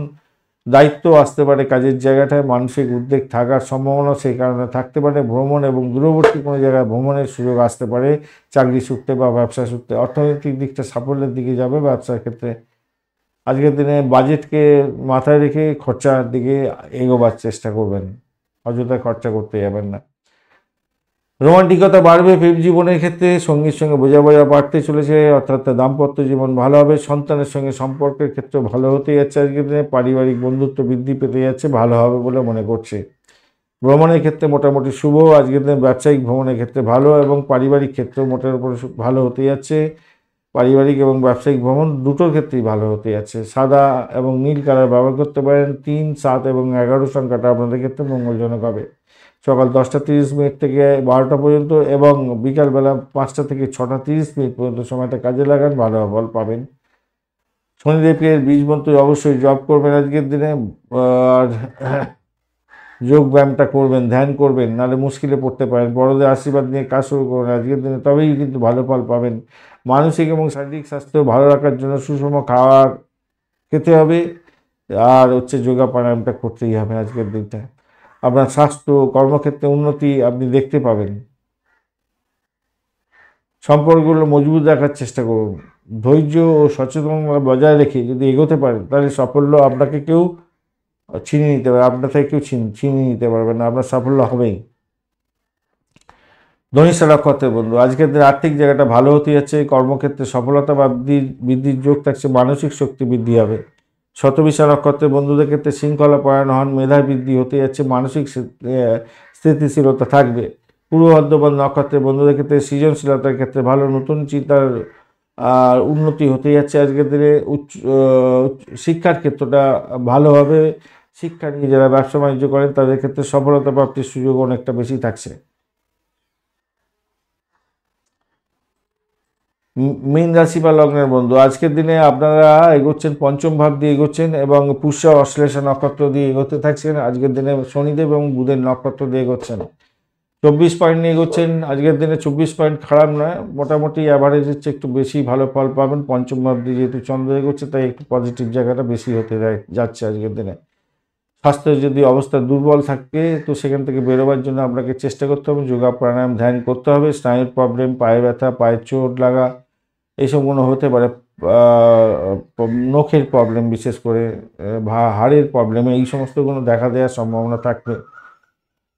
দায়িত্ব আসতে পারে কাজের জায়গাটায়, মানসিক উদ্বেগ থাকার সম্ভাবনা সেই কারণে থাকতে পারে। ভ্রমণ এবং দূরবর্তী কোনো জায়গায় ভ্রমণের সুযোগ আসতে পারে, চাকরি সূত্রে বা ব্যবসা সূত্রে। অর্থনৈতিক দিকটা সাফল্যের দিকে যাবে ব্যবসার ক্ষেত্রে। আজকের দিনে বাজেটকে মাথায় রেখে খরচার দিকে এগোবার চেষ্টা করবেন, অযথা খরচা করতে যাবেন না। রোমান্টিকতা বাড়বে প্রেম জীবনের ক্ষেত্রে, সঙ্গীর সঙ্গে বোঝাপড়া বাড়তে চলেছে, অর্থাৎ দাম্পত্য জীবন ভালো হবে। সন্তানের সঙ্গে সম্পর্কের ক্ষেত্রে ভালো হতে যাচ্ছে আজকের দিনে। পারিবারিক বন্ধুত্ব বৃদ্ধি পেতে যাচ্ছে, ভালো হবে বলে মনে করছে। ভ্রমণের ক্ষেত্রে মোটামুটি শুভ আজকের দিনে। ব্যবসায়িক ভ্রমণের ক্ষেত্রে ভালো, এবং পারিবারিক ক্ষেত্রেও মোটের উপরে ভালো হতে যাচ্ছে। পারিবারিক এবং ব্যবসায়িক ভ্রমণ দুটোর ক্ষেত্রেই ভালো হতে যাচ্ছে। সাদা এবং নীল কালার ব্যবহার করতে পারেন। 3, 7 এবং 11 সংখ্যাটা আপনাদের ক্ষেত্রে মঙ্গলজনক হবে। সকাল 10টা 30 মিনিট থেকে 12টা পর্যন্ত, এবং বিকালবেলা 5টা থেকে 6টা 30 মিনিট পর্যন্ত সময়টা কাজে লাগান, ভালো ফল পাবেন। শনিদেবকে বীজ মন্ত্র অবশ্যই জপ করবেন আজকের দিনে, আর যোগ ব্যায়ামটা করবেন, ধ্যান করবেন, নাহলে মুশকিলে পড়তে পারেন। বড়দের আশীর্বাদ নিয়ে কাজ শুরু করবেন আজকের দিনে, তবেই কিন্তু ভালো ফল পাবেন। মানসিক এবং শারীরিক স্বাস্থ্য ভালো রাখার জন্য সুষম খাবার খেতে হবে, আর হচ্ছে যোগা প্রাণায়ামটা করতেই হবে আজকের দিনটা। আপনার স্বাস্থ্য, কর্মক্ষেত্রে উন্নতি আপনি দেখতে পাবেন। সম্পর্কগুলো মজবুত রাখার চেষ্টা করুন। ধৈর্য ও সচেতনতা বজায় রেখে যদি এগোতে পারেন তাহলে সাফল্য আপনাকে কেউ ছিনিয়ে নিতে পারবে, আপনার থেকে কেউ ছিনিয়ে নিতে পারবে না, আপনার সাফল্য হবেই। ধনিষ্ঠা নক্ষত্রের বন্ধু, আজকের দিনে আর্থিক জায়গাটা ভালো হতে যাচ্ছে, কর্মক্ষেত্রে সফলতা বা বৃদ্ধির যোগ থাকছে, মানসিক শক্তি বৃদ্ধি হবে। শতবিশা নক্ষত্রের বন্ধুদের ক্ষেত্রে শৃঙ্খলা পরায়ণ হন, মেধা বৃদ্ধি হতে যাচ্ছে, মানসিক স্থিতিশীলতা থাকবে। পূর্ব বর্ধমান নক্ষত্রের বন্ধুদের ক্ষেত্রে সৃজনশীলতার ক্ষেত্রে ভালো, নতুন চিন্তার উন্নতি হতে যাচ্ছে। আজকের দিনে শিক্ষার ক্ষেত্রটা ভালো হবে, শিক্ষা নিয়ে যারা ব্যবসা বাণিজ্য করেন তাদের ক্ষেত্রে সফলতা প্রাপ্তির সুযোগ অনেকটা বেশি থাকছে। মীন রাশি বা লগ্নের বন্ধু, আজকের দিনে আপনারা এগোচ্ছেন পঞ্চম ভাব দিয়ে এগোচ্ছেন এবং পুষ্য অশ্লেষা নক্ষত্র দিয়ে এগোতে থাকছেন। আজকের দিনে শনিদেব এবং বুধের নক্ষত্র দিয়ে এগোচ্ছেন, 24 পয়েন্ট নিয়ে এগোচ্ছেন। আজকের দিনে 24 পয়েন্ট খারাপ নয়, মোটামুটি অ্যাভারেজের চেয়ে একটু বেশি ভালো ফল পাবেন। পঞ্চম ভাব দিয়ে যেহেতু চন্দ্র এগোচ্ছে তাই একটু পজিটিভ জায়গাটা বেশি হতে যাচ্ছে আজকের দিনে। স্বাস্থ্যের যদি অবস্থা দুর্বল থাকে তো সেখান থেকে বেরোবার জন্য আপনাকে চেষ্টা করতে হবে, যোগা প্রাণায়াম ধ্যান করতে হবে। স্নায়ুর প্রবলেম, পায়ে ব্যথা, পায়ে চোট লাগা এইসবগুলো হতে পারে। নখের প্রবলেম, বিশেষ করে হাড়ের প্রবলেম, এই সমস্তগুলো দেখা দেওয়ার সম্ভাবনা থাকবে।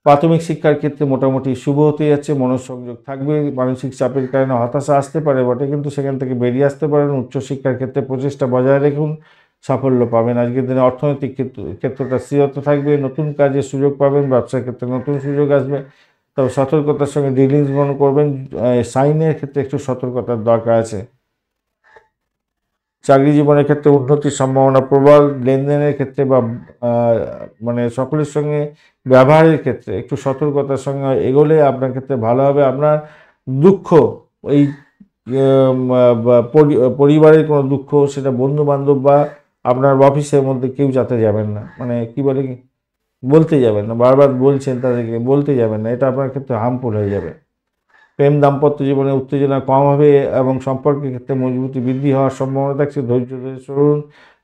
প্রাথমিক শিক্ষার ক্ষেত্রে মোটামুটি শুভ হতে যাচ্ছে, মনঃসংযোগ থাকবে। মানসিক চাপের কারণে হতাশা আসতে পারে বটে, কিন্তু সেখান থেকে বেরিয়ে আসতে পারেন। উচ্চশিক্ষার ক্ষেত্রে প্রচেষ্টা বজায় রাখুন, সাফল্য পাবেন। আজকের দিনে অর্থনৈতিক ক্ষেত্রটা স্থিরতা থাকবে, নতুন কাজের সুযোগ পাবেন, ব্যবসার ক্ষেত্রে নতুন সুযোগ আসবে। তবে সতর্কতার সঙ্গে ডিলিংস গ্রহণ করবেন, সাইনের ক্ষেত্রে একটু সতর্কতার দরকার আছে। চাকরি জীবনের ক্ষেত্রে উন্নতির সম্ভাবনা প্রবল। লেনদেনের ক্ষেত্রে বা মানে সকলের সঙ্গে ব্যবহারের ক্ষেত্রে একটু সতর্কতার সঙ্গে এগোলে আপনার ক্ষেত্রে ভালো হবে। আপনার দুঃখ, এই পরিবারের কোনো দুঃখ, সেটা বন্ধু বান্ধব বা আপনার অফিসের মধ্যে কেউ যাতে যাবেন না, মানে কি বলে কি বলতে যাবেন না, বারবার বলছেন তাদেরকে বলতে যাবেন না, এটা আপনার ক্ষেত্রে হার্মফুল হয়ে যাবে। প্রেম দাম্পত্য জীবনে উত্তেজনা কম হবে এবং সম্পর্কের ক্ষেত্রে মজবুতি বৃদ্ধি হওয়ার সম্ভাবনা থাকছে। ধৈর্য ধরে চলুন,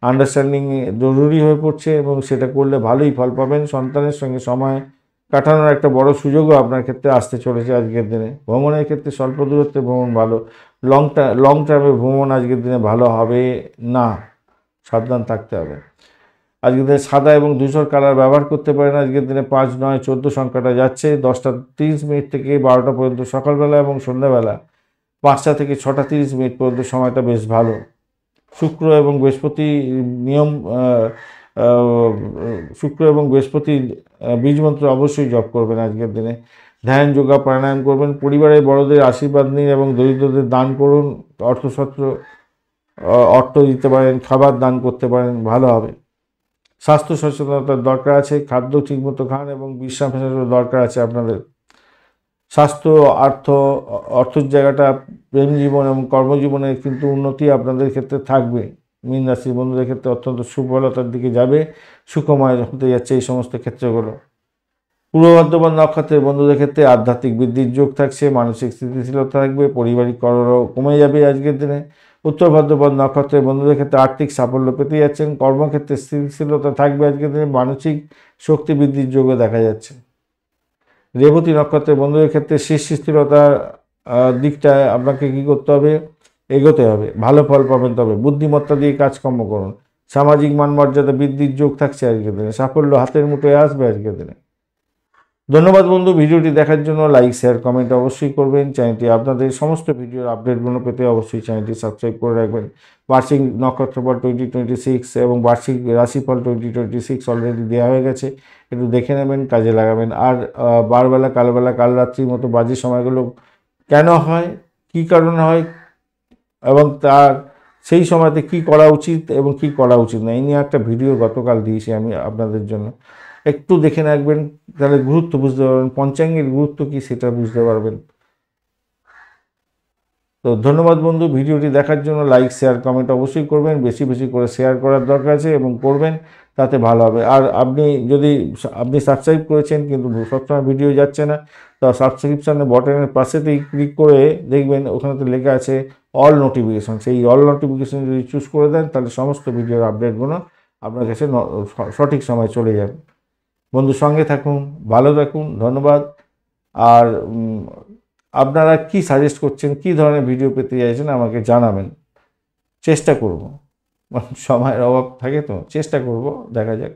আন্ডারস্ট্যান্ডিং জরুরি হয়ে পড়ছে এবং সেটা করলে ভালোই ফল পাবেন। সন্তানের সঙ্গে সময় কাটানোর একটা বড় সুযোগও আপনার ক্ষেত্রে আসতে চলেছে আজকের দিনে। ভ্রমণের ক্ষেত্রে স্বল্প দূরত্বে ভ্রমণ ভালো, লং টার্মে ভ্রমণ আজকের দিনে ভালো হবে না, সাবধান থাকতে হবে। আজকের দিনে সাদা এবং ধূসর কালার ব্যবহার করতে পারেন। আজকের দিনে 5, 9, 14 সংখ্যাটা যাচ্ছে। 10:30 থেকে 12টা পর্যন্ত সকালবেলা এবং সন্ধ্যাবেলা 5টা থেকে 6:30 পর্যন্ত সময়টা বেশ ভালো। শুক্র এবং বৃহস্পতি নিয়ম শুক্র এবং বৃহস্পতি বীজমন্ত্র অবশ্যই জপ করবেন আজকের দিনে। ধ্যান যোগা প্রাণায়াম করবেন, পরিবারের বড়দের আশীর্বাদ নিন এবং দরিদ্রদের দান করুন। অর্থ দিতে পারেন, খাবার দান করতে পারেন, ভালো হবে। স্বাস্থ্য সচেতনতার দরকার আছে, খাদ্য ঠিকমতো খান এবং বিশ্রামের দরকার আছে আপনাদের। স্বাস্থ্য, অর্থের জায়গাটা, প্রেম জীবন এবং কর্মজীবনের কিন্তু উন্নতি আপনাদের ক্ষেত্রে থাকবে। মীন রাশির বন্ধুদের ক্ষেত্রে অত্যন্ত সুফলতার দিকে যাবে, সুখময় হতে যাচ্ছে এই সমস্ত ক্ষেত্রগুলো। পূর্ব বর্ধমান নক্ষত্রের বন্ধুদের ক্ষেত্রে আধ্যাত্মিক বৃদ্ধির যোগ থাকছে, মানসিক স্থিতিশীলতা থাকবে, পারিবারিক কলহ কমে যাবে আজকের দিনে। উত্তর ভাদ্রপদ নক্ষত্রের বন্ধুদের ক্ষেত্রে আর্থিক সাফল্য পেতে যাচ্ছেন, কর্মক্ষেত্রে স্থিতিশীলতা থাকবে আজকের দিনে, মানসিক শক্তি বৃদ্ধির যোগও দেখা যাচ্ছে। রেবতী নক্ষত্রের বন্ধুদের ক্ষেত্রে স্থিরতার দিকটায় আপনাকে কী করতে হবে, এগোতে হবে, ভালো ফল পাবেন। তবে বুদ্ধিমত্তা দিয়ে কাজকর্ম করুন, সামাজিক মান মর্যাদা বৃদ্ধির যোগ থাকছে আজকের দিনে, সাফল্য হাতের মুঠোয় আসবে আজকের দিনে। ধন্যবাদ বন্ধু, ভিডিওটি দেখার জন্য লাইক শেয়ার কমেন্ট অবশ্যই করবেন। চ্যানেলটি আপনাদের সমস্ত ভিডিওর আপডেটগুলো পেতে অবশ্যই চ্যানেলটি সাবস্ক্রাইব করে রাখবেন। বার্ষিক নক্ষত্রফল 2026 এবং বার্ষিক রাশিফল 2026 অলরেডি দেওয়া হয়ে গেছে, একটু দেখে নেবেন, কাজে লাগাবেন। আর বারবেলা কালবেলা কাল রাত্রির মতো বাজে সময়গুলো কেন হয়, কী কারণে হয় এবং তার সেই সময়তে কি করা উচিত এবং কি করা উচিত না, এই নিয়ে একটা ভিডিও গতকাল দিয়েছি আমি আপনাদের জন্য, একটু দেখে রাখবেন, তাহলে গুরুত্ব বুঝতে পারবেন, পঞ্চাঙ্গের গুরুত্ব কী সেটা বুঝতে পারবেন। তো ধন্যবাদ বন্ধু, ভিডিওটি দেখার জন্য লাইক শেয়ার কমেন্ট অবশ্যই করবেন, বেশি বেশি করে শেয়ার করার দরকার আছে এবং করবেন, তাতে ভালো হবে। আর আপনি সাবস্ক্রাইব করেছেন কিন্তু সবসময় ভিডিও যাচ্ছে না, তো সাবস্ক্রিপশানের বটনের পাশেতেই ক্লিক করে দেখবেন ওখানে তো লেখা আছে অল নোটিফিকেশন, সেই অল নোটিফিকেশন যদি চুজ করে দেন তাহলে সমস্ত ভিডিওর আপডেটগুলো আপনার কাছে সঠিক সময় চলে যাবে। বন্ধু সঙ্গে থাকুন, ভালো থাকুন, ধন্যবাদ। আর আপনারা কি সাজেস্ট করছেন, কি ধরনের ভিডিও পেতে চাইছেন আমাকে জানাবেন, চেষ্টা করব। সময়ের অভাব থাকে তো চেষ্টা করব, দেখা যাক।